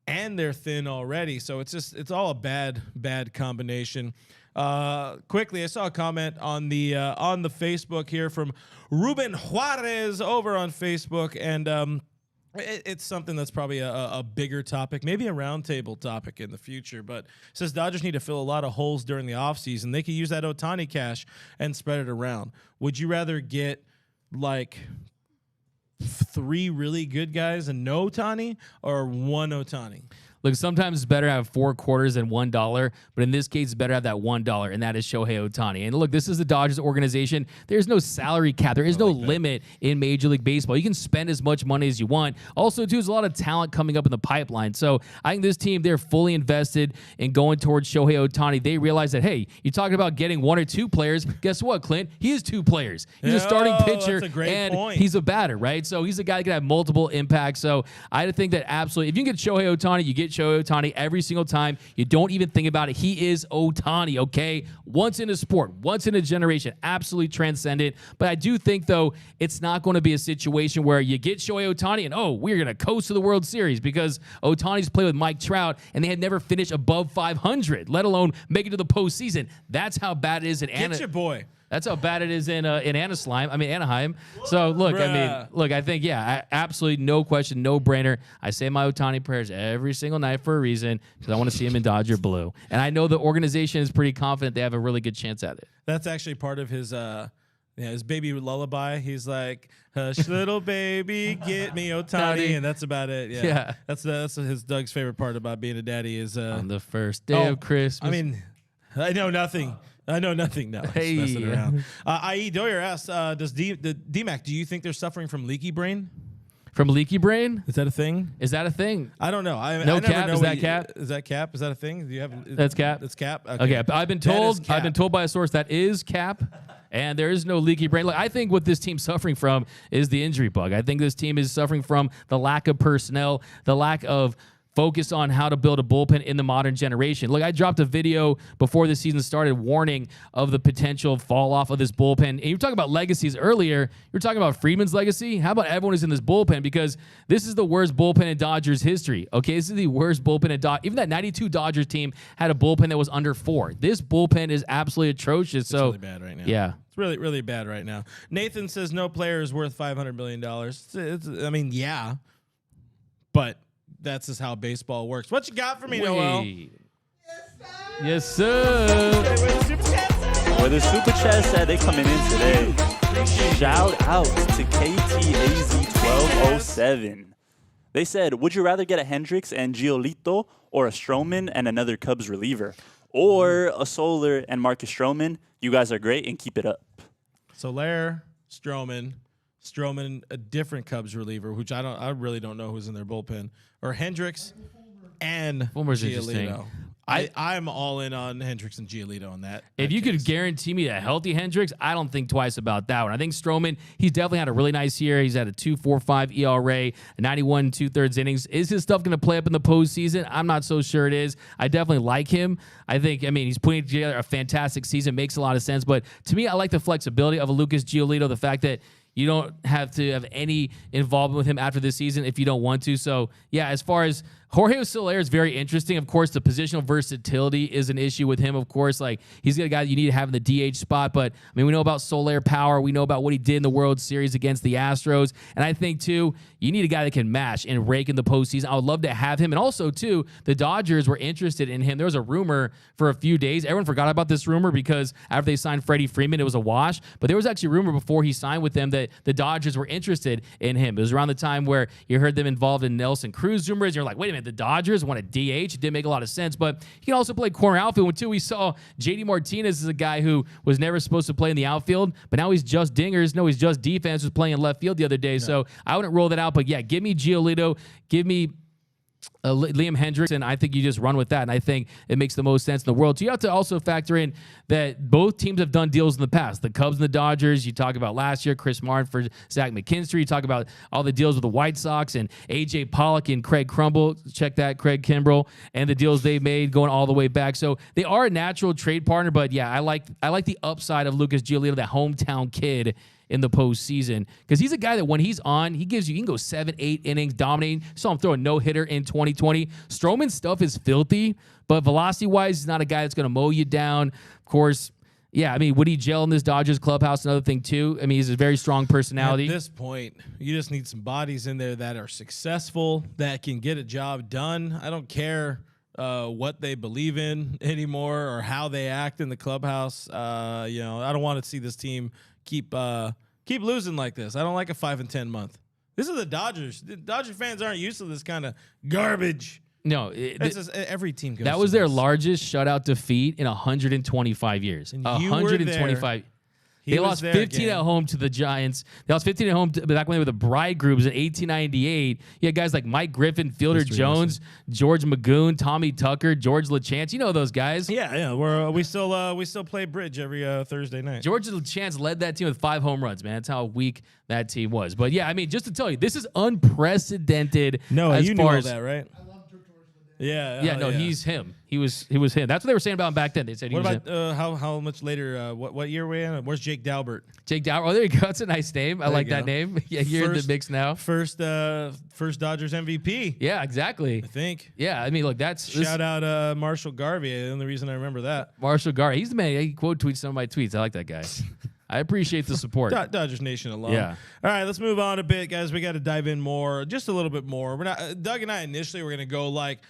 and they're thin already. So it's all a bad combination. Quickly, I saw a comment on the Facebook here from Ruben Juarez over on Facebook, and it's something that's probably a bigger topic, maybe a roundtable topic in the future, but it says Dodgers need to fill a lot of holes during the offseason. They could use that Ohtani cash and spread it around. Would you rather get like 3 really good guys and no Ohtani, or 1 Ohtani? Look, sometimes it's better to have 4 quarters than $1, but in this case, it's better to have that $1, and that is Shohei Ohtani. And look, this is the Dodgers organization. There's no salary cap. There is no limit in Major League Baseball. You can spend as much money as you want. Also, too, there's a lot of talent coming up in the pipeline. So I think this team, they're fully invested in going towards Shohei Ohtani. They realize that, hey, you're talking about getting 1 or 2 players. Guess what, Clint? He is 2 players. He's a starting pitcher, and point. He's a batter, right? So he's a guy that can have multiple impacts. So I think that absolutely, if you can get Shohei Ohtani, you get Shohei Ohtani every single time. You don't even think about it. He is Ohtani, okay? Once in a sport, once in a generation, absolutely transcendent. But I do think, though, it's not going to be a situation where you get Shohei Ohtani and, oh, we're going to coast to the World Series, because Ohtani's played with Mike Trout and they had never finished above 500, let alone make it to the postseason. That's how bad it is in Get your boy. That's how bad it is in Anaheim. So look, I think, absolutely no question, no brainer. I say my Ohtani prayers every single night for a reason, because I want to see him in Dodger blue, and I know the organization is pretty confident they have a really good chance at it. That's actually part of his baby lullaby. He's like, "Hush, little baby, get me Ohtani," and that's about it. Yeah. That's his Doug's favorite part about being a daddy is on the first day of Christmas. I mean, I know nothing. No, hey. Messing around. I.E. Doyer asks, does D-Mac, do you think they're suffering from leaky brain? From leaky brain? Is that a thing? I don't know. I no never cap? know Is that cap? Is that cap? Is that a thing? Do you have? That's cap. It's cap. Okay. I've been told by a source that is cap. And there is no leaky brain. Look, I think what this team's suffering from is the injury bug. I think this team is suffering from the lack of personnel, the lack of focus on how to build a bullpen in the modern generation. Look, I dropped a video before the season started warning of the potential fall off of this bullpen. And you were talking about legacies earlier. You were talking about Freeman's legacy. How about everyone who's in this bullpen? Because this is the worst bullpen in Dodgers history. Okay, this is the worst bullpen in Dodgers. Even that 92 Dodgers team had a bullpen that was under 4. This bullpen is absolutely atrocious. It's really bad right now. Yeah. It's really, really bad right now. Nathan says no player is worth $500 million. Yeah. But that's just how baseball works. What you got for me, Noel? Yes, sir. Where the Super Chat said they coming in today. Shout out to KTAZ1207. They said, would you rather get a Hendricks and Giolito, or a Stroman and another Cubs reliever? Or a Soler and Marcus Stroman? You guys are great and keep it up. Soler, Stroman, a different Cubs reliever, which I really don't know who's in their bullpen, or Hendricks and Fulmer's Giolito. interesting. I'm all in on Hendricks and Giolito on that. If you could guarantee me a healthy Hendricks, I don't think twice about that one. I think Stroman, he's definitely had a really nice year. He's had a 2.45 ERA, 91 2/3 innings. Is his stuff going to play up in the postseason? I'm not so sure it is. I definitely like him. He's putting together a fantastic season. Makes a lot of sense. But to me, I like the flexibility of a Lucas Giolito, the fact that you don't have to have any involvement with him after this season if you don't want to. So, yeah, as far as Jorge Soler is very interesting. Of course, the positional versatility is an issue with him. Of course, like he's a guy you need to have in the DH spot. But we know about Soler power. We know about what he did in the World Series against the Astros. And I think too, you need a guy that can mash and rake in the postseason. I would love to have him. And also too, the Dodgers were interested in him. There was a rumor for a few days. Everyone forgot about this rumor because after they signed Freddie Freeman, it was a wash. But there was actually a rumor before he signed with them that the Dodgers were interested in him. It was around the time where you heard them involved in Nelson Cruz rumors. You're like, wait a minute, the Dodgers want a DH? It didn't make a lot of sense, but he can also play corner outfield. Until we saw JD Martinez is a guy who was never supposed to play in the outfield, but now he's just dingers. No, he's just defense. Was playing in left field the other day, so I wouldn't roll that out. But yeah, give me Giolito, give me Liam Hendricks, and I think you just run with that, and I think it makes the most sense in the world. So you have to also factor in that both teams have done deals in the past. The Cubs and the Dodgers, you talk about last year, Chris Martin for Zach McKinstry. You talk about all the deals with the White Sox and A.J. Pollock and Craig Kimbrell, and the deals they made going all the way back. So they are a natural trade partner, but yeah, I like the upside of Lucas Giolito, that hometown kid, in the postseason, because he's a guy that when he's on, he can go 7-8 innings dominating. Saw him throw a no-hitter in 2020. Stroman's stuff is filthy, but velocity-wise, he's not a guy that's going to mow you down. Of course, yeah, would he gel in this Dodgers clubhouse? Another thing, too. He's a very strong personality. At this point, you just need some bodies in there that are successful, that can get a job done. I don't care what they believe in anymore or how they act in the clubhouse. I don't want to see this team keep losing like this. I don't like a 5-10 month. This is the Dodgers. The Dodger fans aren't used to this kind of garbage. No, every team goes. That was their largest shutout defeat in 125 years. And 125. They lost 15 at home to the Giants. They lost 15 at home back when they were the Bridegrooms in 1898. You had guys like Mike Griffin, Fielder Jones, George Magoon, Tommy Tucker, George LeChance. You know those guys. Yeah. We still play bridge every Thursday night. George LeChance led that team with 5 home runs, man. That's how weak that team was. But yeah, just to tell you, this is unprecedented. No, you knew all that, right? Yeah. Yeah, hell no, yeah. he's him. He was him. That's what they were saying about him back then. They said he What was about him. how much later? What year we in? Where's Jake Dalbert? Jake Dower. Oh, there you go. That's a nice name. I like you that go. name. Yeah, you're in the mix now. First Dodgers MVP. Yeah, exactly. I think. Yeah, I mean, look, Shout out Marshall Garvey. The only reason I remember that. Marshall Garvey. He's the man. He quote tweets some of my tweets. I like that guy. I appreciate the support. Dodgers Nation alone. Yeah. All right, let's move on a bit, guys. We got to dive in more, just a little bit more. We're not. Doug and I initially were gonna go like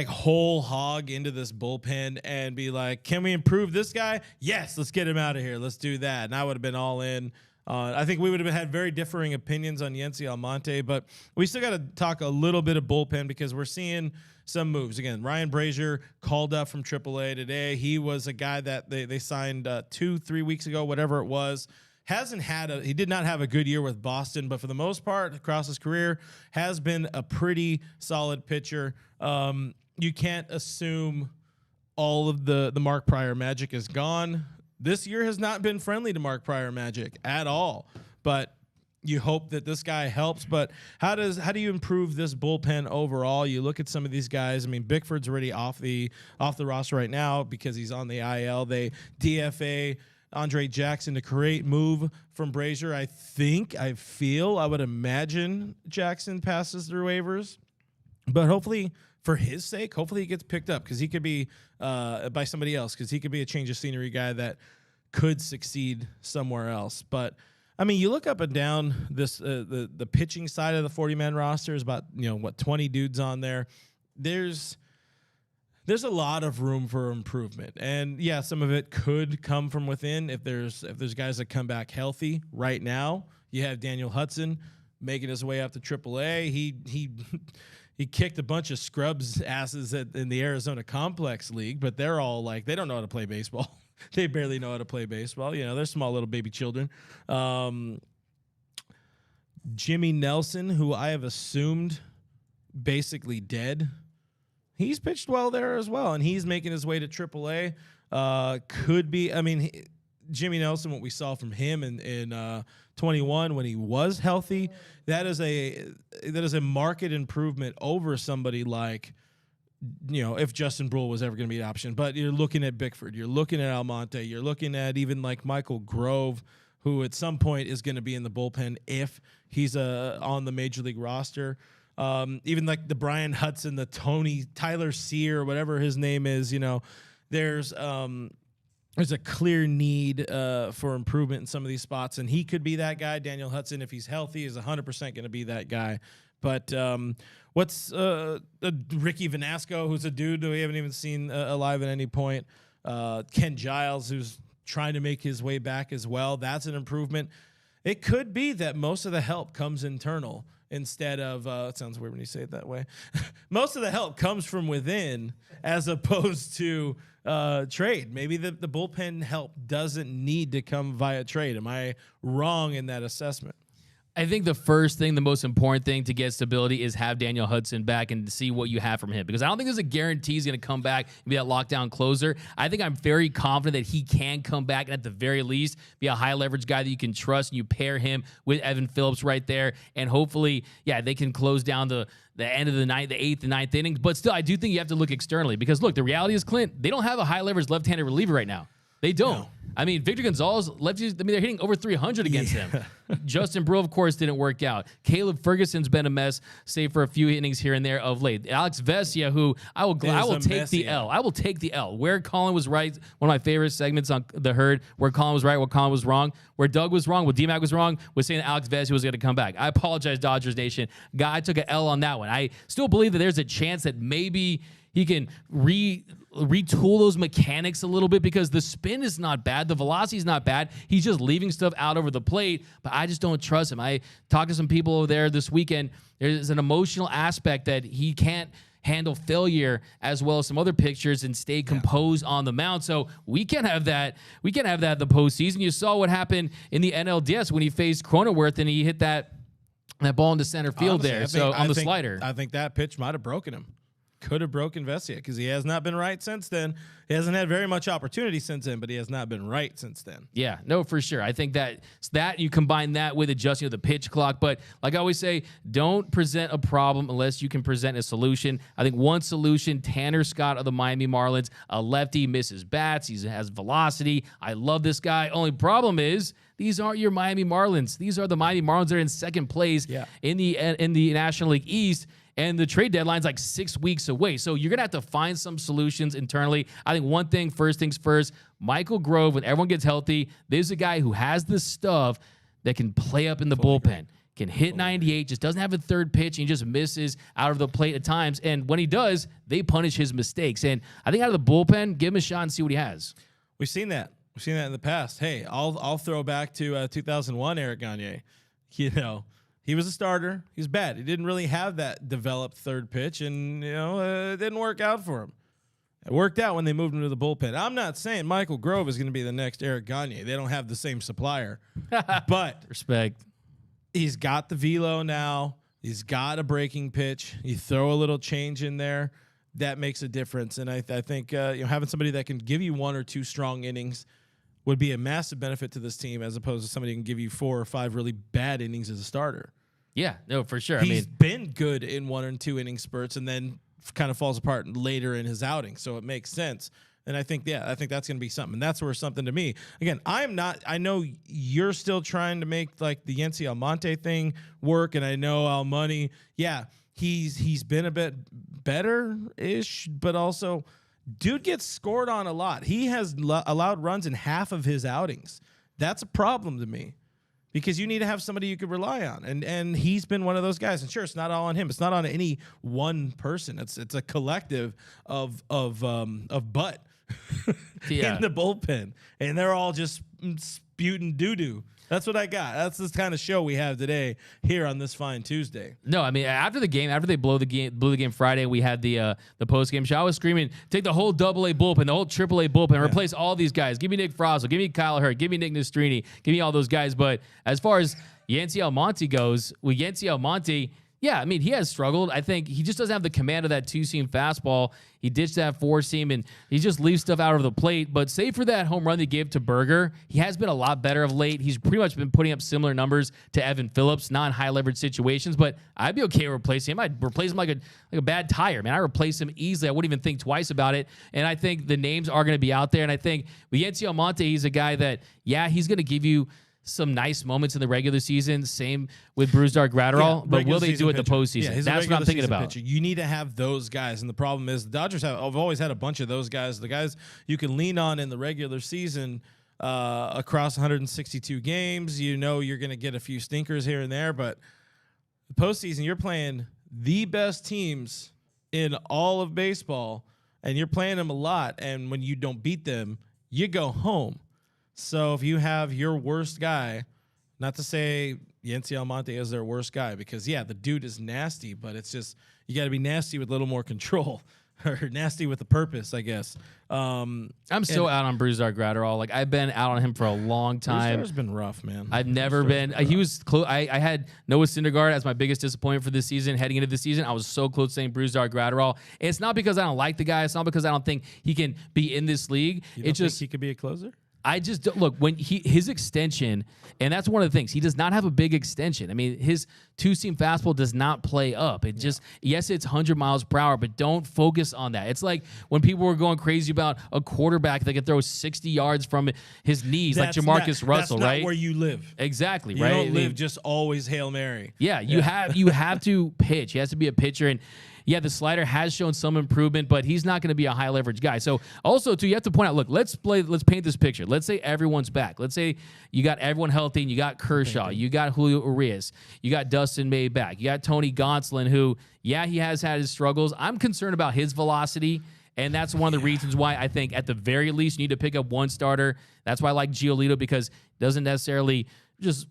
whole hog into this bullpen and be like, can we improve this guy? Yes, let's get him out of here. Let's do that. And I would have been all in. I think we would have had very differing opinions on Yency Almonte, but we still got to talk a little bit of bullpen because we're seeing some moves. Again, Ryan Brazier called up from AAA today. He was a guy that they signed 2-3 weeks ago, whatever it was. He did not have a good year with Boston, but for the most part, across his career, has been a pretty solid pitcher. You can't assume all of the Mark Prior magic is gone. This year has not been friendly to Mark Prior magic at all, but you hope that this guy helps. But how do you improve this bullpen overall? You look at some of these guys. I mean, Bickford's already off the roster right now because he's on the IL. They DFA Andre Jackson to create move from Brazier. I would imagine Jackson passes through waivers, but hopefully for his sake, hopefully he gets picked up because he could be by somebody else because he could be a change of scenery guy that could succeed somewhere else. But I mean, you look up and down this the pitching side of the 40-man roster is about 20 dudes on there. There's a lot of room for improvement, and yeah, some of it could come from within. If there's guys that come back healthy right now, you have Daniel Hudson making his way up to AAA. He kicked a bunch of scrubs asses in the Arizona Complex League, but they're all like they don't know how to play baseball. They barely know how to play baseball. They're small little baby children. Jimmy Nelson, who I have assumed basically dead. He's pitched well there as well, and he's making his way to AAA. Could be. I mean, Jimmy Nelson, what we saw from him in 21 when he was healthy, that is a marked improvement over somebody like, if Justin Brule was ever going to be an option. But you're looking at Bickford, you're looking at Almonte, you're looking at even like Michael Grove, who at some point is going to be in the bullpen if he's on the major league roster. Even like the Brian Hudson, the Tyler Sear, whatever his name is, there's a clear need for improvement in some of these spots, and he could be that guy. Daniel Hudson, if he's healthy, is 100% going to be that guy. But what's Ricky Vanasco, who's a dude that we haven't even seen alive at any point. Ken Giles, who's trying to make his way back as well. That's an improvement. It could be that most of the help comes internal instead of it sounds weird when you say it that way. Most of the help comes from within as opposed to trade. Maybe the bullpen help doesn't need to come via trade. Am I wrong in that assessment? I think the first thing, the most important thing to get stability is have Daniel Hudson back and see what you have from him. Because I don't think there's a guarantee he's going to come back and be that lockdown closer. I think I'm very confident that he can come back and at the very least be a high leverage guy that you can trust. And you pair him with Evan Phillips right there. And hopefully, they can close down the end of the ninth, the eighth and ninth innings. But still, I do think you have to look externally. Because look, the reality is, Clint, they don't have a high leverage left-handed reliever right now. They don't. No. I mean, Victor Gonzalez, lefties, they're hitting over 300 against him. Justin Brule, of course, didn't work out. Caleb Ferguson's been a mess, save for a few innings here and there of late. Alex Vesia, who I will take the L. I will take the L. Where Colin was right, one of my favorite segments on The Herd, where Colin was right, where Colin was wrong, where Doug was wrong, where D-Mac was wrong, was saying that Alex Vesia was going to come back. I apologize, Dodgers Nation. I took an L on that one. I still believe that there's a chance that maybe he can retool those mechanics a little bit because the spin is not bad. The velocity is not bad. He's just leaving stuff out over the plate, but I just don't trust him. I talked to some people over there this weekend. There's an emotional aspect that he can't handle failure as well as some other pitchers and stay composed on the mound. So we can't have that. We can't have that in the postseason. You saw what happened in the NLDS when he faced Cronenworth and he hit that ball into center field. Honestly, on the slider. I think that pitch might have broken him. could have broken Vesia because he has not been right since then. He hasn't had very much opportunity since then, but he has not been right since then. Yeah, no, for sure. I think that you combine that with adjusting to the pitch clock. But like I always say, don't present a problem unless you can present a solution. I think one solution, Tanner Scott of the Miami Marlins, a lefty, misses bats. He has velocity. I love this guy. Only problem is these aren't your Miami Marlins. These are the Miami Marlins that are in second place in the National League East. And the trade deadline's like 6 weeks away. So you're going to have to find some solutions internally. I think one thing, first things first, Michael Grove, when everyone gets healthy, there's a guy who has the stuff that can play up in the bullpen, can hit 98, just doesn't have a third pitch, and he just misses out of the plate at times. And when he does, they punish his mistakes. And I think out of the bullpen, give him a shot and see what he has. We've seen that. We've seen that in the past. Hey, I'll throw back to 2001 Eric Gagne. You know, he was a starter. He was bad. He didn't really have that developed third pitch, and it didn't work out for him. It worked out when they moved him to the bullpen. I'm not saying Michael Grove is going to be the next Eric Gagne. They don't have the same supplier, but respect. He's got the velo now. He's got a breaking pitch. You throw a little change in there, that makes a difference. And I think having somebody that can give you 1 or 2 strong innings would be a massive benefit to this team, as opposed to somebody who can give you 4 or 5 really bad innings as a starter. Yeah, no, for sure. He's been good in 1 and 2 inning spurts, and then kind of falls apart later in his outing. So it makes sense. And I think that's going to be something. And that's where something to me. Again, I know you're still trying to make like the Yency Almonte thing work. And I know Almonte, he's been a bit better-ish, but also dude gets scored on a lot. He has allowed runs in half of his outings. That's a problem to me, because you need to have somebody you could rely on. And he's been one of those guys. And sure, it's not all on him. It's not on any one person. It's a collective of butt in the bullpen. And they're all just spewing doo-doo. That's what I got. That's this kind of show we have today here on this fine Tuesday. No, I mean, after the game, after they blew the game Friday, we had the post game show. I was screaming, take the whole AA bullpen, the whole AAA bullpen, replace all these guys. Give me Nick Frozzo, give me Kyle Hurt, give me Nick Nastrini, give me all those guys. But as far as Yency Almonte goes, with Yency Almonte, yeah, I mean, he has struggled. I think he just doesn't have the command of that 2-seam fastball. He ditched that 4-seam, and he just leaves stuff out of the plate. But save for that home run they gave to Berger, he has been a lot better of late. He's pretty much been putting up similar numbers to Evan Phillips, not in high-leverage situations. But I'd be okay replacing him. I'd replace him like a bad tire, man. I replace him easily. I wouldn't even think twice about it. And I think the names are going to be out there. And I think with Yency Almonte, he's a guy that, he's going to give you some nice moments in the regular season. Same with Brusdar Gratterall, but will they do it in the postseason? That's what I'm thinking about. Pitcher. You need to have those guys, and the problem is the Dodgers have always had a bunch of those guys. The guys you can lean on in the regular season across 162 games. You know you're going to get a few stinkers here and there, but the postseason you're playing the best teams in all of baseball, and you're playing them a lot. And when you don't beat them, you go home. So if you have your worst guy, not to say Yency Almonte is their worst guy, because, the dude is nasty, but it's just you got to be nasty with a little more control, or nasty with a purpose, I guess. I'm so out on Brusdar Gratterall. Like, I've been out on him for a long time. Brusdar's been rough, man. I've never been. He was close. I had Noah Syndergaard as my biggest disappointment for this season. Heading into the season, I was so close to saying Brusdar Gratterall. And it's not because I don't like the guy. It's not because I don't think he can be in this league. You don't think he could be a closer? I just don't, look, when his extension, and that's one of the things, he does not have a big extension. I mean, his 2-seam fastball does not play up. It just, yes, it's 100 miles per hour, but don't focus on that. It's like when people were going crazy about a quarterback that could throw 60 yards from his knees, like Jamarcus Russell, that's right? Not where you live. Exactly, you right? You don't live just always Hail Mary. Yeah, you have to pitch. He has to be a pitcher, and the slider has shown some improvement, but he's not going to be a high leverage guy. So also, too, you have to point out, look, let's paint this picture. Let's say everyone's back. Let's say you got everyone healthy, and you got Kershaw, you got Julio Urias, you got Dustin May back, you got Tony Gonsolin, who, he has had his struggles. I'm concerned about his velocity, and that's one of the reasons why I think at the very least you need to pick up one starter. That's why I like Giolito, because it doesn't necessarily just...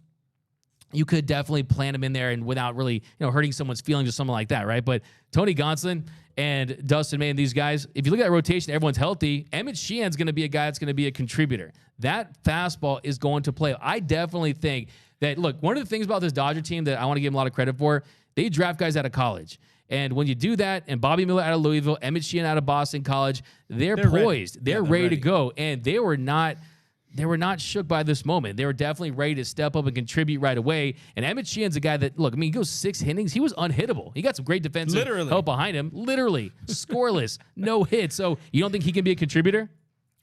You could definitely plant him in there and without really, hurting someone's feelings or something like that, right? But Tony Gonsolin and Dustin May and these guys, if you look at that rotation, everyone's healthy. Emmett Sheehan's going to be a guy that's going to be a contributor. That fastball is going to play. I definitely think that, look, one of the things about this Dodger team that I want to give them a lot of credit for, they draft guys out of college. And when you do that, and Bobby Miller out of Louisville, Emmett Sheehan out of Boston College, they're poised. Ready. They're Yeah, ready to go. And they were not shook by this moment. They were definitely ready to step up and contribute right away. And Emmett Sheehan's a guy that, look, I mean, he goes 6 innings. He was unhittable. He got some great defensive help behind him. Literally. Scoreless. No hits. So you don't think he can be a contributor?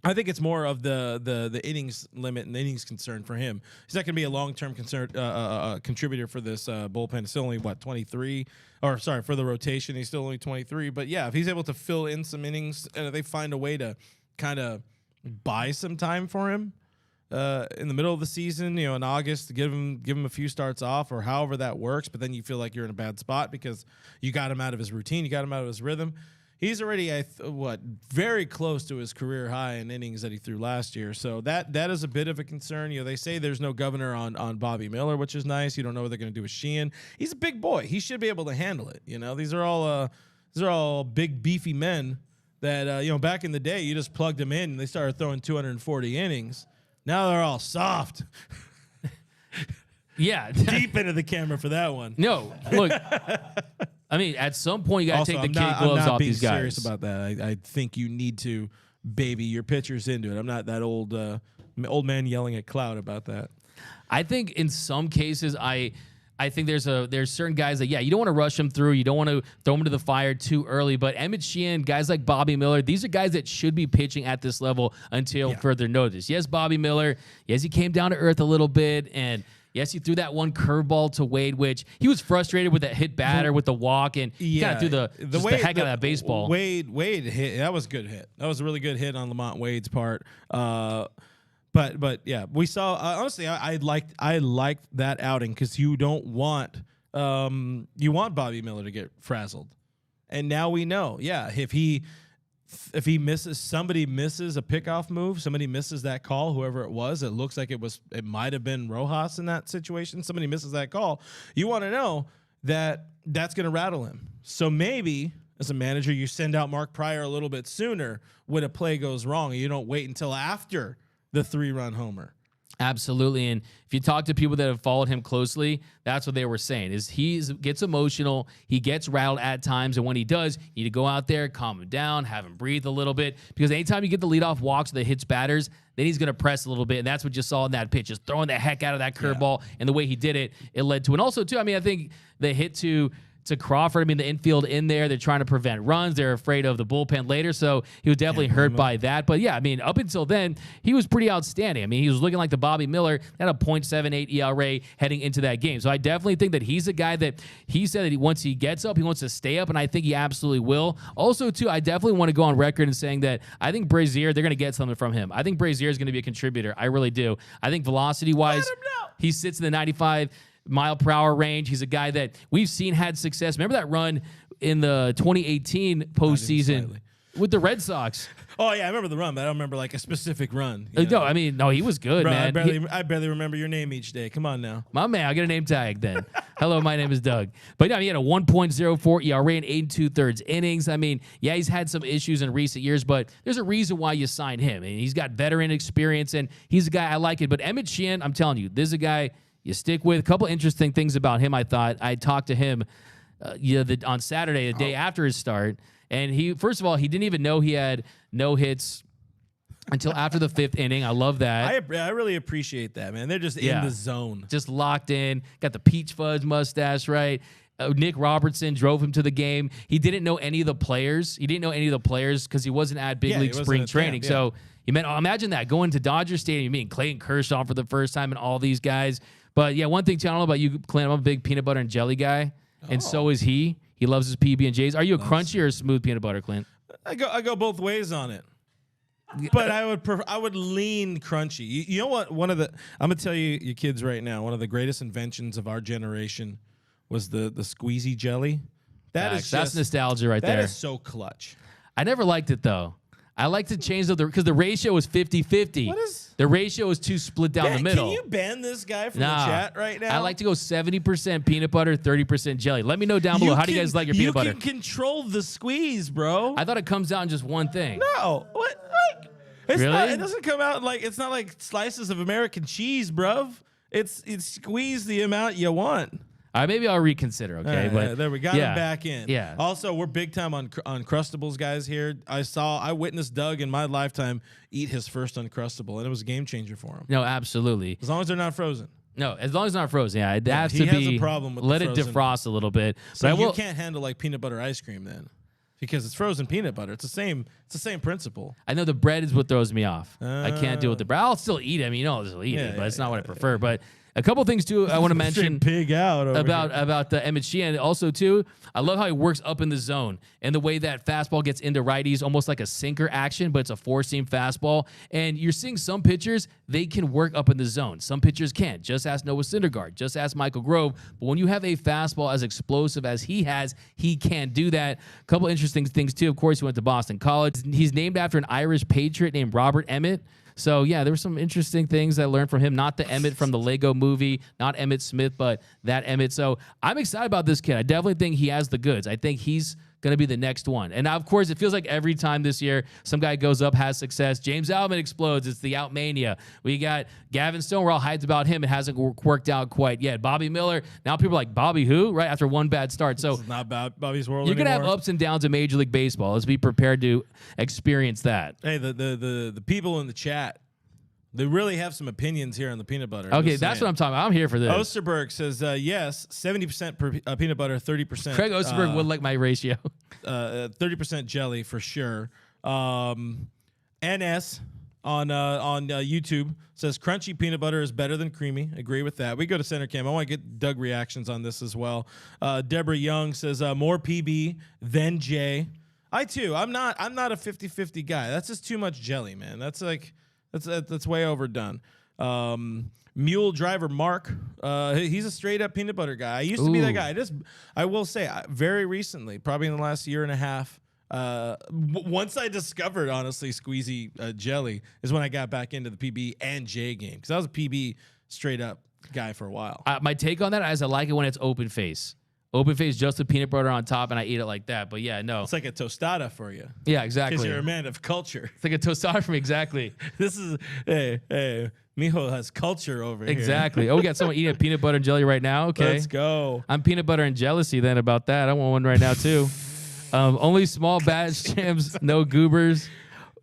I think it's more of the innings limit and innings concern for him. He's not going to be a long-term contributor for this bullpen. He's still only, 23? Or, sorry, for the rotation, he's still only 23. But, yeah, if he's able to fill in some innings and if they find a way to kind of buy some time for him, in the middle of the season, in August, to give him a few starts off or however that works, but then you feel like you're in a bad spot because you got him out of his routine, you got him out of his rhythm. He's already, very close to his career high in innings that he threw last year. So that is a bit of a concern. They say there's no governor on Bobby Miller, which is nice. You don't know what they're going to do with Sheehan. He's a big boy. He should be able to handle it. These are all big, beefy men that, back in the day, you just plugged them in and they started throwing 240 innings. Now they're all soft. Yeah. Deep into the camera for that one. No, look. I mean, at some point, you got to take the kid gloves off these guys. I'm not being serious about that. I think you need to baby your pitchers into it. I'm not that old man yelling at cloud about that. I think in some cases, I think there's certain guys that, you don't want to rush them through. You don't want to throw them to the fire too early. But Emmett Sheehan, guys like Bobby Miller, these are guys that should be pitching at this level until further notice. Yes, Bobby Miller. Yes, he came down to earth a little bit. And yes, he threw that one curveball to Wade, which he was frustrated with that hit batter with the walk. And kind of threw the heck out of that baseball. Wade hit. That was a good hit. That was a really good hit on Lamont Wade's part. But yeah, we saw. Honestly, I liked that outing because you don't want Bobby Miller to get frazzled, and now we know. Yeah, if he misses, somebody misses a pickoff move, somebody misses that call, whoever it was, it looks like it might have been Rojas in that situation. Somebody misses that call, you want to know that's going to rattle him. So maybe as a manager, you send out Mark Pryor a little bit sooner when a play goes wrong, and you don't wait until after the 3-run homer. Absolutely. And if you talk to people that have followed him closely, that's what they were saying is he gets emotional. He gets rattled at times. And when he does, you need to go out there, calm him down, have him breathe a little bit. Because anytime you get the leadoff walks that hits batters, then he's going to press a little bit. And that's what you saw in that pitch, just throwing the heck out of that curveball. And the way he did it, it led to. And also, too, I think the hit to Crawford, the infield in there, they're trying to prevent runs. They're afraid of the bullpen later, so he was definitely hurt by that. But yeah, up until then, he was pretty outstanding. He was looking like the Bobby Miller, had a .78 ERA heading into that game. So I definitely think that he's a guy that he said that once he gets up, he wants to stay up, and I think he absolutely will. Also, too, I definitely want to go on record and saying that I think Brazier, they're going to get something from him. I think Brazier is going to be a contributor. I really do. I think velocity-wise, he sits in the 95-mile-per-hour range. He's a guy that we've seen had success. Remember that run in the 2018 postseason with the Red Sox? Oh, yeah, I remember the run, but I don't remember a specific run. No, he was good, bro, man. I barely remember your name each day. Come on now. My man, I'll get a name tag then. Hello, my name is Doug. But he had a 1.04 ERA in 8 2/3 innings. He's had some issues in recent years, but there's a reason why you signed him. And he's got veteran experience, and he's a guy I like it. But Emmett Sheehan, I'm telling you, this is a guy you stick with. A couple interesting things about him. I thought I talked to him on Saturday, the day after his start, and he didn't even know he had no hits until after the 5th inning. I love that. I really appreciate that, man. They're just in the zone, just locked in. Got the peach fuzz mustache, right? Nick Robertson drove him to the game. He didn't know any of the players. Because he wasn't at big league spring training. So imagine that going to Dodger Stadium, you meeting Clayton Kershaw for the first time, and all these guys. But yeah, one thing too, I don't know about you, Clint. I'm a big peanut butter and jelly guy, and so is he. He loves his PB&Js. Are you a crunchy or a smooth peanut butter, Clint? I go both ways on it, but I would lean crunchy. You know what? I'm gonna tell you kids right now. One of the greatest inventions of our generation was the squeezy jelly. That's nostalgia right there. That is so clutch. I never liked it though. I like to change because the ratio is 50-50. What is? The ratio is too split down the middle. Can you ban this guy from the chat right now? I like to go 70% peanut butter, 30% jelly. Let me know down below. How do you guys like your peanut butter? You can control the squeeze, bro. I thought it comes out in just one thing. No. What? Really? It doesn't come out it's not like slices of American cheese, bruv. It's squeeze the amount you want. Maybe I'll reconsider. Okay, but there we got him back in. Yeah. Also, we're big time on Uncrustables guys here. I witnessed Doug in my lifetime eat his first Uncrustable, and it was a game changer for him. No, absolutely. As long as they're not frozen. No, as long as it's not frozen. Yeah, it has he to has be. a problem with let the it frozen. defrost a little bit. So but you can't handle like peanut butter ice cream then, because it's frozen peanut butter. It's the same principle. I know the bread is what throws me off. I can't deal with the bread. I'll still eat it. I mean, I'll still eat it, but it's not what I prefer. But a couple things too I want to mention pig out about the Emmett Sheehan. Also too, I love how he works up in the zone and the way that fastball gets into righties, almost like a sinker action, but it's a four-seam fastball. And you're seeing some pitchers, they can work up in the zone. Some pitchers can't. Just ask Noah Syndergaard. Just ask Michael Grove. But when you have a fastball as explosive as he has, he can't do that. A couple interesting things too. Of course, he went to Boston College. He's named after an Irish patriot named Robert Emmett. So, yeah, there were some interesting things I learned from him. Not the Emmett from the Lego movie, not Emmett Smith, but that Emmett. So I'm excited about this kid. I definitely think he has the goods. I think he's going to be the next one. And, now, of course, it feels like every time this year some guy goes up, has success. James Alvin explodes. It's the Outmania. We got Gavin Stone. We're all hyped about him. It hasn't worked out quite yet. Bobby Miller. Now people are like, Bobby who? Right after one bad start. So it's not about Bobby's world you're going to have anymore. ups and downs in Major League Baseball. Let's be prepared to experience that. Hey, the people in the chat, they really have some opinions here on the peanut butter. Okay, that's what I'm talking about. I'm here for this. Osterberg says, yes, 70% peanut butter, 30%. Craig Osterberg would like my ratio. 30% jelly for sure. NS on YouTube says crunchy peanut butter is better than creamy. Agree with that. We go to center cam. I want to get Doug reactions on this as well. Deborah Young says more PB than J. I too. I'm not a 50-50 guy. That's just too much jelly, man. That's like that's way overdone. Mule driver Mark, he's a straight up peanut butter guy. I used to be that guy. I will say, very recently, probably in the last year and a half, once I discovered honestly squeezy jelly is when I got back into the PB and J game, because I was a PB straight up guy for a while. My take on that is I like it when it's open face. Open face, just the peanut butter on top, and I eat it like that. But yeah, no. It's like a tostada for you. Yeah, exactly. Because you're a man of culture. It's like a tostada for me, exactly. This is, hey, Mijo has culture over here. Exactly. Oh, we got someone eating peanut butter and jelly right now? Okay. Let's go. I'm peanut butter and jealousy then about that. I want one right now, too. Only small batch jams, no goobers.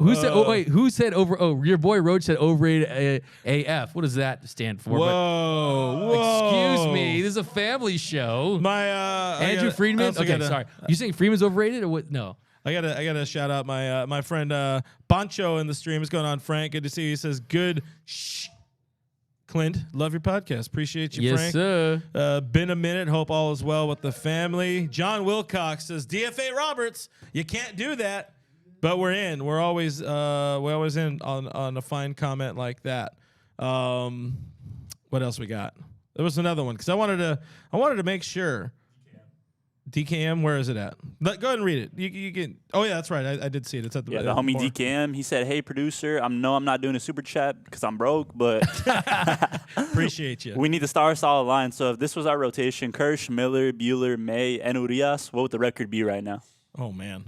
Who said? Oh wait, who said over? Oh, your boy Roach said overrated AF. What does that stand for? Whoa. Excuse me. This is a family show. My Andrew Friedman. Okay, sorry. You saying Friedman's overrated or what? No. I gotta shout out my friend Pancho in the stream. What's going on, Frank? Good to see you. He says good. Clint, love your podcast. Appreciate you, yes, Frank. Sir. Been a minute. Hope all is well with the family. John Wilcox says DFA Roberts. You can't do that. But we're in. We're always in on a fine comment like that. What else we got? There was another one because I wanted to make sure. DKM, where is it at? Go ahead and read it. You can. Oh yeah, that's right. I did see it. It's at the the homie DKM. He said, "Hey producer, I'm not doing a super chat because I'm broke, but appreciate you. We need the star solid line. So if this was our rotation, Kirsch, Miller, Bueller, May, and Urias, what would the record be right now?" Oh man.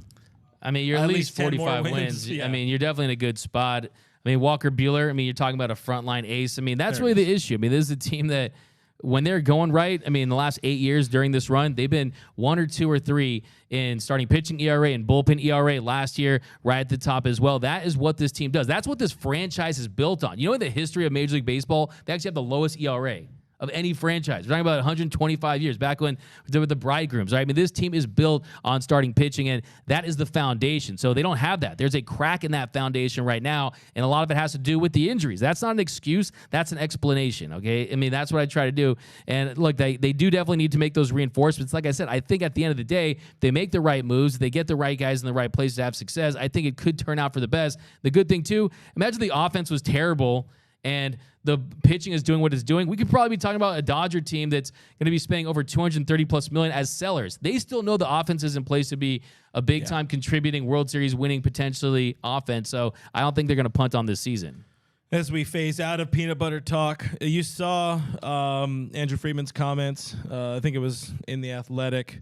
I mean, you're at least 45 wins. Yeah. I mean, you're definitely in a good spot. I mean, Walker Buehler, I mean, you're talking about a frontline ace. I mean, that's really the issue. I mean, this is a team that when they're going right, I mean, in the last 8 years during this run, they've been 1 or 2 or 3 in starting pitching ERA and bullpen ERA last year, right at the top as well. That is what this team does. That's what this franchise is built on. You know, in the history of Major League Baseball, they actually have the lowest ERA of any franchise. We're talking about 125 years, back when we did with the Bridegrooms, right? I mean, this team is built on starting pitching, and that is the foundation. So they don't have that. There's a crack in that foundation right now, and a lot of it has to do with the injuries. That's not an excuse. That's an explanation, okay? I mean, that's what I try to do. And look, they do definitely need to make those reinforcements. Like I said, I think at the end of the day, if they make the right moves, they get the right guys in the right places to have success, I think it could turn out for the best. The good thing, too, imagine the offense was terrible and the pitching is doing what it's doing. We could probably be talking about a Dodger team that's going to be spending over $230+ million as sellers. They still know the offense is in place to be a big-time contributing World Series winning potentially offense. So I don't think they're going to punt on this season. As we phase out of peanut butter talk, you saw Andrew Friedman's comments. I think it was in The Athletic.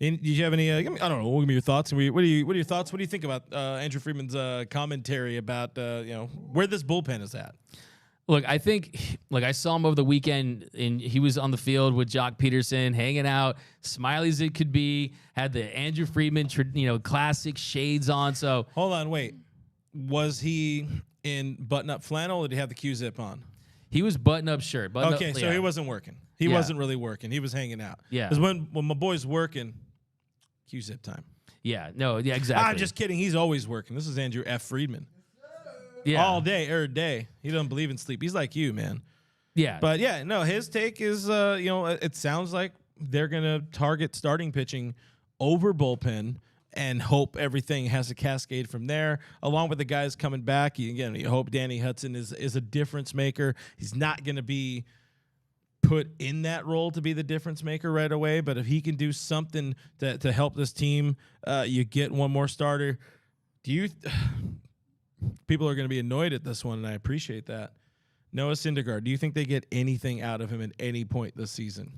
Did you have any? I don't know. Give me your thoughts. What are your thoughts? What do you think about Andrew Friedman's commentary about where this bullpen is at? Look, I think, like I saw him over the weekend, and he was on the field with Jock Peterson, hanging out, smiley as it could be, had the Andrew Friedman, classic shades on. So hold on, wait. Was he in button-up flannel, or did he have the Q-zip on? He was button-up shirt. Okay, so he wasn't working. He wasn't really working. He was hanging out. Yeah. Because when my boy's working, Q-zip time. Yeah, no, yeah, exactly. I'm just kidding. He's always working. This is Andrew F. Friedman. Yeah. All day, every day. He doesn't believe in sleep. He's like you, man. Yeah. But yeah, no, his take is, it sounds like they're going to target starting pitching over bullpen and hope everything has a cascade from there, along with the guys coming back. You hope Danny Hudson is a difference maker. He's not going to be put in that role to be the difference maker right away, but if he can do something to help this team, you get one more starter. People are going to be annoyed at this one, and I appreciate that. Noah Syndergaard, do you think they get anything out of him at any point this season?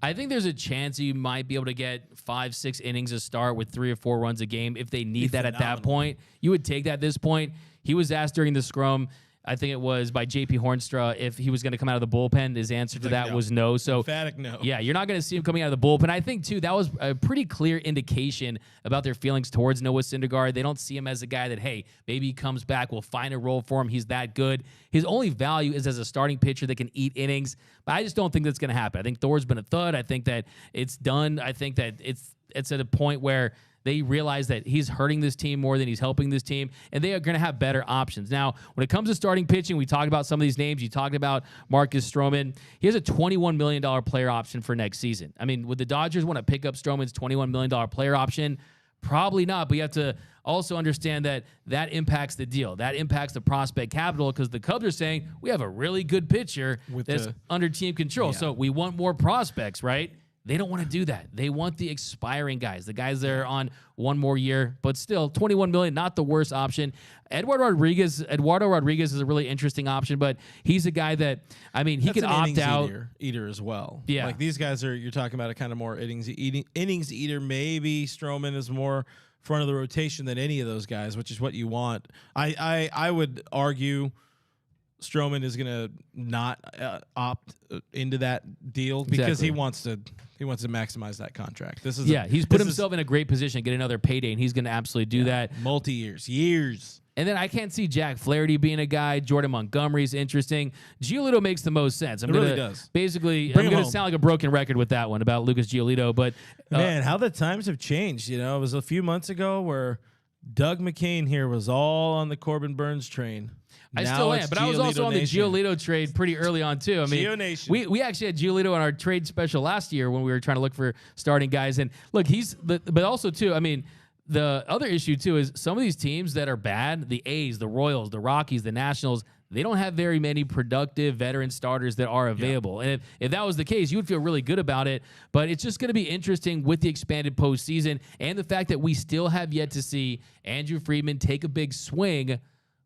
I think there's a chance you might be able to get 5-6 innings a start with 3 or 4 runs a game if they need that at that point. You would take that at this point. He was asked during the scrum, I think it was by J.P. Hornstra, if he was going to come out of the bullpen. His answer to that was no. So emphatic no. Yeah, you're not going to see him coming out of the bullpen. I think, too, that was a pretty clear indication about their feelings towards Noah Syndergaard. They don't see him as a guy that, hey, maybe he comes back, we'll find a role for him. He's that good. His only value is as a starting pitcher that can eat innings. But I just don't think that's going to happen. I think Thor's been a thud. I think that it's done. I think that it's at a point where they realize that he's hurting this team more than he's helping this team, and they are going to have better options. Now, when it comes to starting pitching, we talked about some of these names. You talked about Marcus Stroman. He has a $21 million player option for next season. I mean, would the Dodgers want to pick up Stroman's $21 million player option? Probably not, but you have to also understand that impacts the deal. That impacts the prospect capital because the Cubs are saying, we have a really good pitcher that's under team control, so we want more prospects, right? They don't want to do that. They want the expiring guys, the guys that are on one more year, but still $21 million, not the worst option. Eduardo Rodriguez is a really interesting option, but he's a guy that, I mean, he can opt out. Eater as well. Yeah. Like these guys you're talking about a kind of more innings eater. Maybe Stroman is more front of the rotation than any of those guys, which is what you want. I would argue Stroman is going to not opt into that deal because he wants to maximize that contract. He's put himself in a great position, get another payday, and he's going to absolutely do that. Years. And then I can't see Jack Flaherty being a guy. Jordan Montgomery's interesting. Giolito makes the most sense. It really does. Basically, I'm going to sound like a broken record with that one about Lucas Giolito. But man, how the times have changed. It was a few months ago where Doug McCain here was all on the Corbin Burns train. I still am, but I was also on the Giolito trade pretty early on too. I mean, we actually had Giolito on our trade special last year when we were trying to look for starting guys. And look, but also too, I mean, the other issue too is some of these teams that are bad, the A's, the Royals, the Rockies, the Nationals, they don't have very many productive veteran starters that are available. And if that was the case, you would feel really good about it. But it's just going to be interesting with the expanded postseason and the fact that we still have yet to see Andrew Friedman take a big swing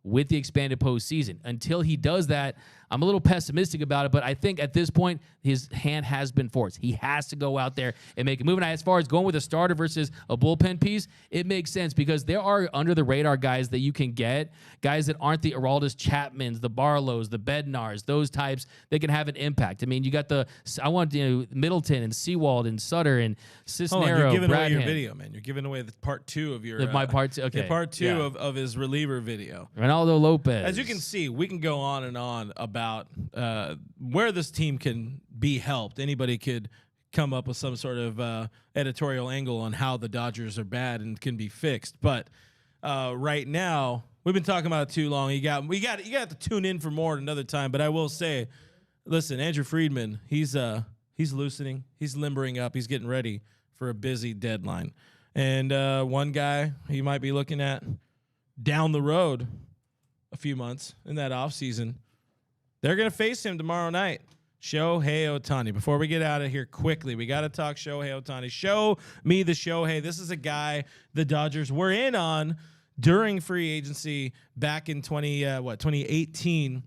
with the expanded postseason. Until he does that, I'm a little pessimistic about it, but I think at this point, his hand has been forced. He has to go out there and make a move. And as far as going with a starter versus a bullpen piece, it makes sense because there are under-the-radar guys that you can get, guys that aren't the Aroldis Chapmans, the Barlows, the Bednars, those types that can have an impact. I mean, you got Middleton and Seawald and Sutter and Cisnero. You're giving away your video, man. You're giving away the part 2 of your my part 2. Okay, the part 2 of his reliever video. Ronaldo Lopez. As you can see, we can go on and on about where this team can be helped. Anybody could come up with some sort of editorial angle on how the Dodgers are bad and can be fixed. But right now, we've been talking about it too long. You got to tune in for more at another time. But I will say, listen, Andrew Friedman, he's loosening, he's limbering up, he's getting ready for a busy deadline. And one guy he might be looking at down the road a few months in that offseason, they're going to face him tomorrow night. Shohei Ohtani. Before we get out of here quickly, we got to talk Shohei Ohtani. Show me the Shohei. This is a guy the Dodgers were in on during free agency back in 2018.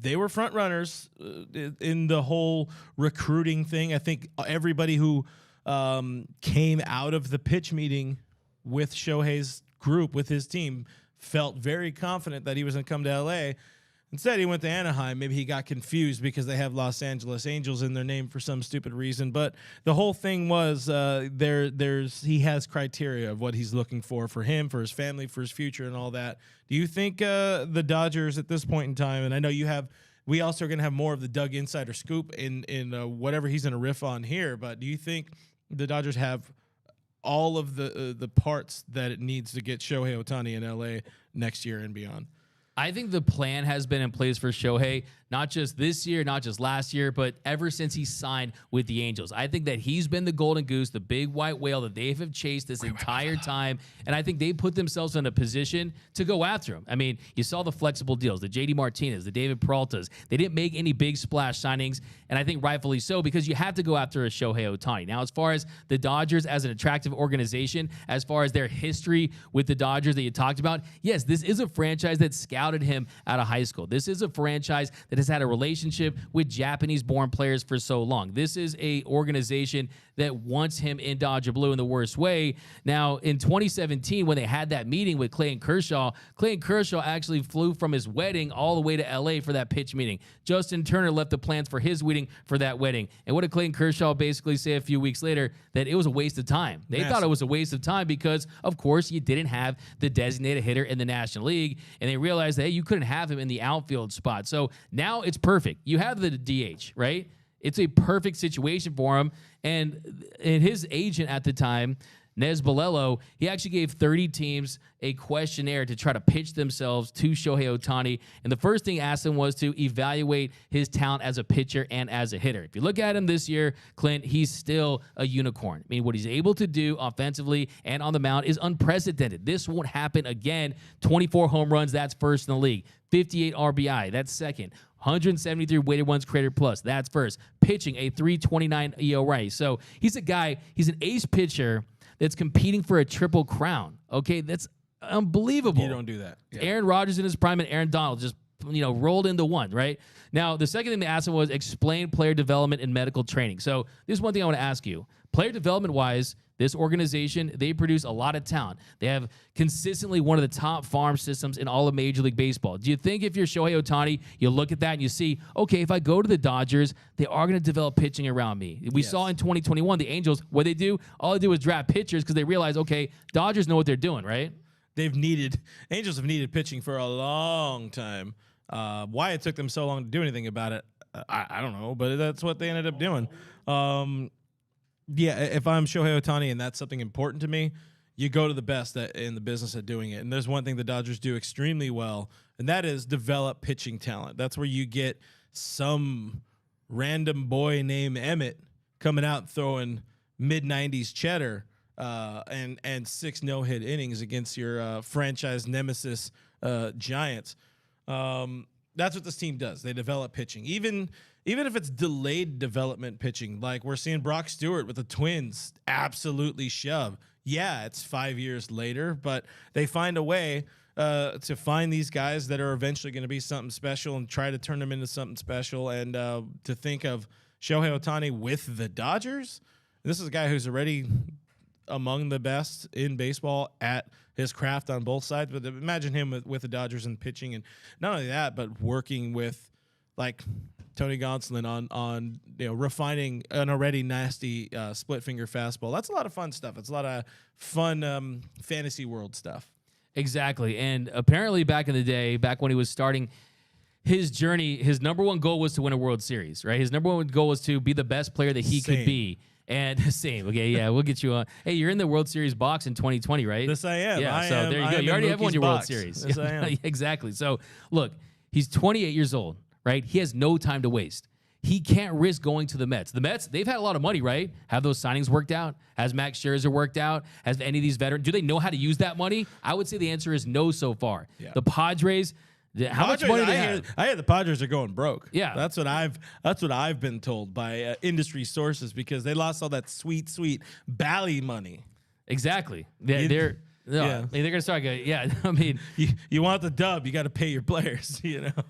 They were front runners in the whole recruiting thing. I think everybody who came out of the pitch meeting with Shohei's group, with his team, felt very confident that he was going to come to LA. Instead, he went to Anaheim. Maybe he got confused because they have Los Angeles Angels in their name for some stupid reason. But the whole thing was he has criteria of what he's looking for him, for his family, for his future, and all that. Do you think the Dodgers at this point in time, and I know we also are going to have more of the Doug Insider scoop in whatever he's going to riff on here, but do you think the Dodgers have all of the parts that it needs to get Shohei Ohtani in LA next year and beyond? I think the plan has been in place for Shohei, not just this year, not just last year, but ever since he signed with the Angels. I think that he's been the golden goose, the big white whale that they have chased this entire time, and I think they put themselves in a position to go after him. I mean, you saw the flexible deals, the JD Martinez, the David Peraltas. They didn't make any big splash signings, and I think rightfully so, because you have to go after a Shohei Ohtani. Now, as far as the Dodgers as an attractive organization, as far as their history with the Dodgers that you talked about, yes, this is a franchise that scouted him out of high school. This is a franchise that has had a relationship with Japanese-born players for so long. This is a organization that wants him in Dodger blue in the worst way. Now, in 2017, when they had that meeting with Clayton Kershaw actually flew from his wedding all the way to LA for that pitch meeting. Justin Turner left the plans for his wedding for that wedding. And what did Clayton Kershaw basically say a few weeks later? That it was a waste of time. They thought it was a waste of time because, of course, you didn't have the designated hitter in the National League, and they realized that, hey, you couldn't have him in the outfield spot. So now it's perfect. You have the DH, right? It's a perfect situation for him. And his agent at the time, Nez Balello, he actually gave 30 teams a questionnaire to try to pitch themselves to Shohei Ohtani. And the first thing asked him was to evaluate his talent as a pitcher and as a hitter. If you look at him this year, Clint, he's still a unicorn. I mean, what he's able to do offensively and on the mound is unprecedented. This won't happen again. 24 home runs, that's first in the league. 58 RBI, that's second. 173 weighted runs created plus, that's first. Pitching a 3.29 ERA. So he's a guy, he's an ace pitcher that's competing for a triple crown. Okay, that's unbelievable. You don't do that. Yeah. Aaron Rodgers in his prime and Aaron Donald just rolled into one, right? Now, the second thing they asked him was explain player development and medical training. So this is one thing I want to ask you. Player development-wise, this organization, they produce a lot of talent. They have consistently one of the top farm systems in all of Major League Baseball. Do you think if you're Shohei Ohtani, you look at that and you see, okay, if I go to the Dodgers, they are going to develop pitching around me? We saw in 2021, the Angels, what they do, all they do is draft pitchers because they realize, okay, Dodgers know what they're doing, right? Angels have needed pitching for a long time. Why it took them so long to do anything about it, I don't know, but that's what they ended up doing. Yeah, if I'm Shohei Ohtani and that's something important to me, you go to the best in the business at doing it. And there's one thing the Dodgers do extremely well, and that is develop pitching talent. That's where you get some random boy named Emmett coming out throwing mid-90s cheddar and 6 no-hit innings against your franchise nemesis Giants. That's what this team does. They develop pitching. Even if it's delayed development pitching, like we're seeing Brock Stewart with the Twins absolutely shove. Yeah, it's 5 years later, but they find a way to find these guys that are eventually going to be something special and try to turn them into something special. And to think of Shohei Ohtani with the Dodgers, this is a guy who's already among the best in baseball at his craft on both sides. But imagine him with the Dodgers and pitching, and not only that, but working with like Tony Gonsolin on refining an already nasty split finger fastball. That's a lot of fun stuff. It's a lot of fun fantasy world stuff. Exactly. And apparently back in the day, back when he was starting his journey, his number one goal was to win a World Series, right? His number one goal was to be the best player that he could be. And same. Okay, yeah, we'll get you on. Hey, you're in the World Series box in 2020, right? Yes, I am. Yeah, so there you go. You already have won your World Series. Yes, I am. Exactly. So, look, he's 28 years old, right? He has no time to waste. He can't risk going to the Mets. The Mets, they've had a lot of money, right? Have those signings worked out? Has Max Scherzer worked out? Has any of these veterans, do they know how to use that money? I would say the answer is no so far. Yeah. The Padres, how much money do they have? I hear the Padres are going broke. Yeah, that's what I've been told by industry sources because they lost all that sweet Bally money. Exactly. They're going to start going. Yeah, I mean, you want the dub, you got to pay your players.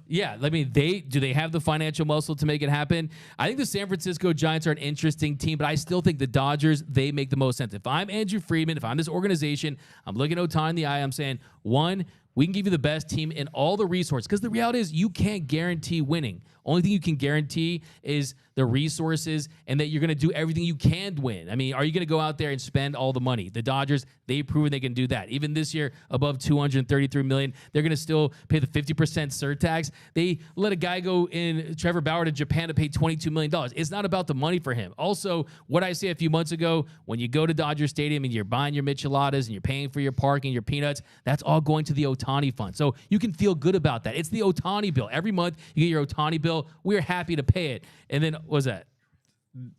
Yeah, I mean, do they have the financial muscle to make it happen? I think the San Francisco Giants are an interesting team, but I still think the Dodgers, they make the most sense. If I'm Andrew Friedman, if I'm this organization, I'm looking Ohtani in the eye, I'm saying, one, We can give you the best team and all the resources, because the reality is you can't guarantee winning. Only thing you can guarantee is the resources and that you're going to do everything you can win. I mean, are you going to go out there and spend all the money? The Dodgers, they've proven they can do that. Even this year, above $233 million, they're going to still pay the 50% surtax. They let a guy go in, Trevor Bauer, to Japan to pay $22 million. It's not about the money for him. Also, what I say a few months ago, when you go to Dodger Stadium and you're buying your micheladas and you're paying for your parking, your peanuts, that's all going to the Ohtani fund. So you can feel good about that. It's the Ohtani bill. Every month you get your Ohtani bill. We're happy to pay it. And then what was that?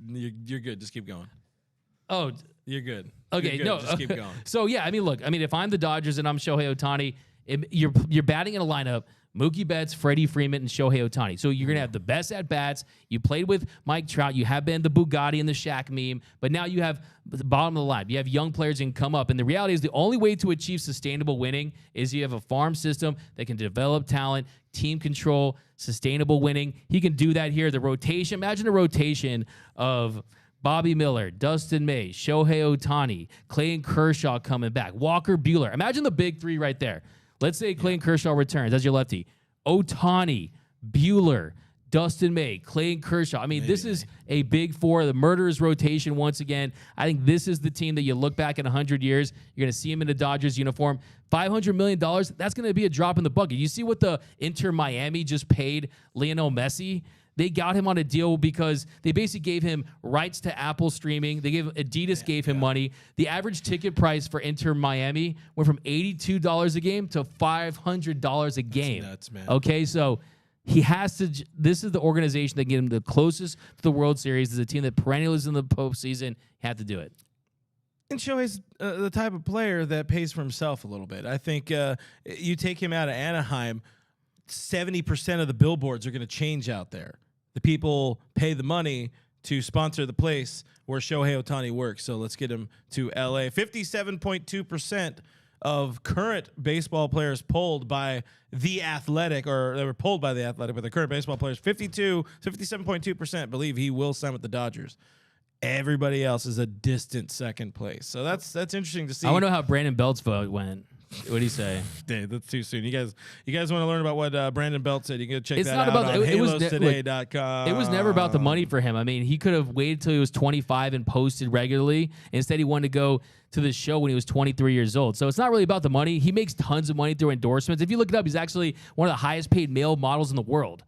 You're good. Just keep going. Oh, you're good. Okay, You're good. no. Just keep going. So yeah, I mean, look, I mean, if I'm the Dodgers and I'm Shohei Ohtani, you're batting in a lineup: Mookie Betts, Freddie Freeman, and Shohei Ohtani. So you're gonna have the best at bats. You played with Mike Trout. You have been the Bugatti and the Shaq meme, but now you have the bottom of the line. You have young players that can come up, and the reality is the only way to achieve sustainable winning is you have a farm system that can develop talent, team control, sustainable winning. He can do that here. The rotation. Imagine a rotation of Bobby Miller, Dustin May, Shohei Ohtani, Clayton Kershaw coming back, Walker Buehler. Imagine the big three right there. Let's say Clayton Kershaw returns. That's your lefty. Ohtani, Buehler, Dustin May, Clayton Kershaw. I mean, this is a big four. The murderer's rotation once again. I think this is the team that you look back in 100 years. You're going to see him in a Dodgers uniform. $500 million, that's going to be a drop in the bucket. You see what the Inter Miami just paid Lionel Messi? They got him on a deal because they basically gave him rights to Apple streaming. They gave Adidas gave him money. The average ticket price for Inter Miami went from $82 a game to $500 a game. That's nuts, man. Okay, so he has to. This is the organization that get him the closest to the World Series. This is a team that perennially is in the postseason. Had to do it. And Shohei's the type of player that pays for himself a little bit. I think you take him out of Anaheim, 70% of the billboards are going to change out there. The people pay the money to sponsor the place where Shohei Ohtani works. So let's get him to LA. 57.2% of current baseball players polled by The Athletic, or they were polled by The Athletic, but the current baseball players, 57.2% believe he will sign with the Dodgers. Everybody else is a distant second place. So that's interesting to see. I want to know how Brandon Belt's vote went. What do you say? Dude, that's too soon. You guys want to learn about what Brandon Belt said? You can go check It's that not out about on it was halostoday.com. It was never about the money for him. I mean, he could have waited till he was 25 and posted regularly. Instead, he wanted to go to the show when he was 23 years old. So it's not really about the money. He makes tons of money through endorsements. If you look it up, he's actually one of the highest paid male models in the world.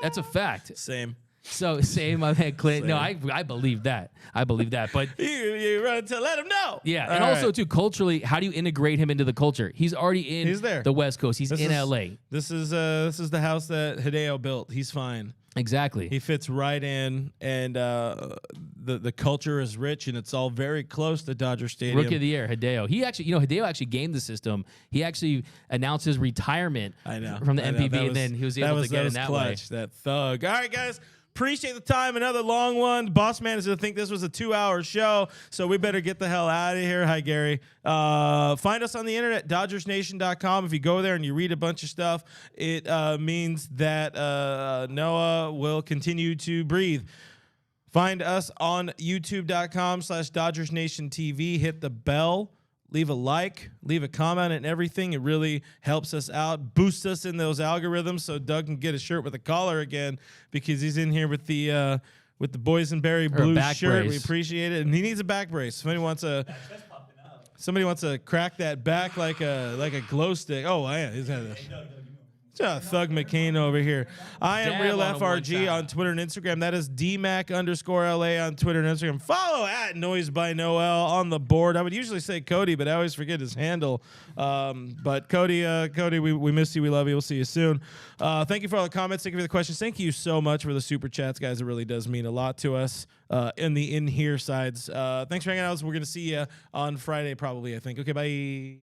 That's a fact. Same. So same, my man Clinton. No, I believe that. I believe that. But you run to let him know. yeah, All and also right. too culturally, how do you integrate him into the culture? He's already in He's there. the West Coast. He's in LA. This is the house that Hideo built. He's fine. Exactly. He fits right in, and the culture is rich, and it's all very close to Dodger Stadium. Rookie of the year, Hideo. He actually, Hideo actually gamed the system. He actually announced his retirement from the MPB, and then he was able to get in that clutch, way. That thug. All right, guys. Appreciate the time. Another long one. Boss man is going to think this was a 2-hour show, so we better get the hell out of here. Hi, Gary. Find us on the internet, DodgersNation.com. If you go there and you read a bunch of stuff, it means that Noah will continue to breathe. Find us on YouTube.com/DodgersNationTV. Hit the bell. Leave a like, leave a comment and everything. It really helps us out, boosts us in those algorithms so Doug can get a shirt with a collar again because he's in here with the boysenberry blue shirt. Brace. We appreciate it. And he needs a back brace. Somebody wants to crack that back like a glow stick. Oh, yeah. He's had Thug McCain over here. I am Dab Real on him one FRG time. on Twitter and Instagram. That is DMAC_LA on Twitter and Instagram. Follow at Noise by Noel on the board. I would usually say Cody, but I always forget his handle. But Cody, we miss you. We love you. We'll see you soon. Thank you for all the comments. Thank you for the questions. Thank you so much for the super chats, guys. It really does mean a lot to us in the in here sides. Thanks for hanging out. We're going to see you on Friday probably, I think. Okay, bye.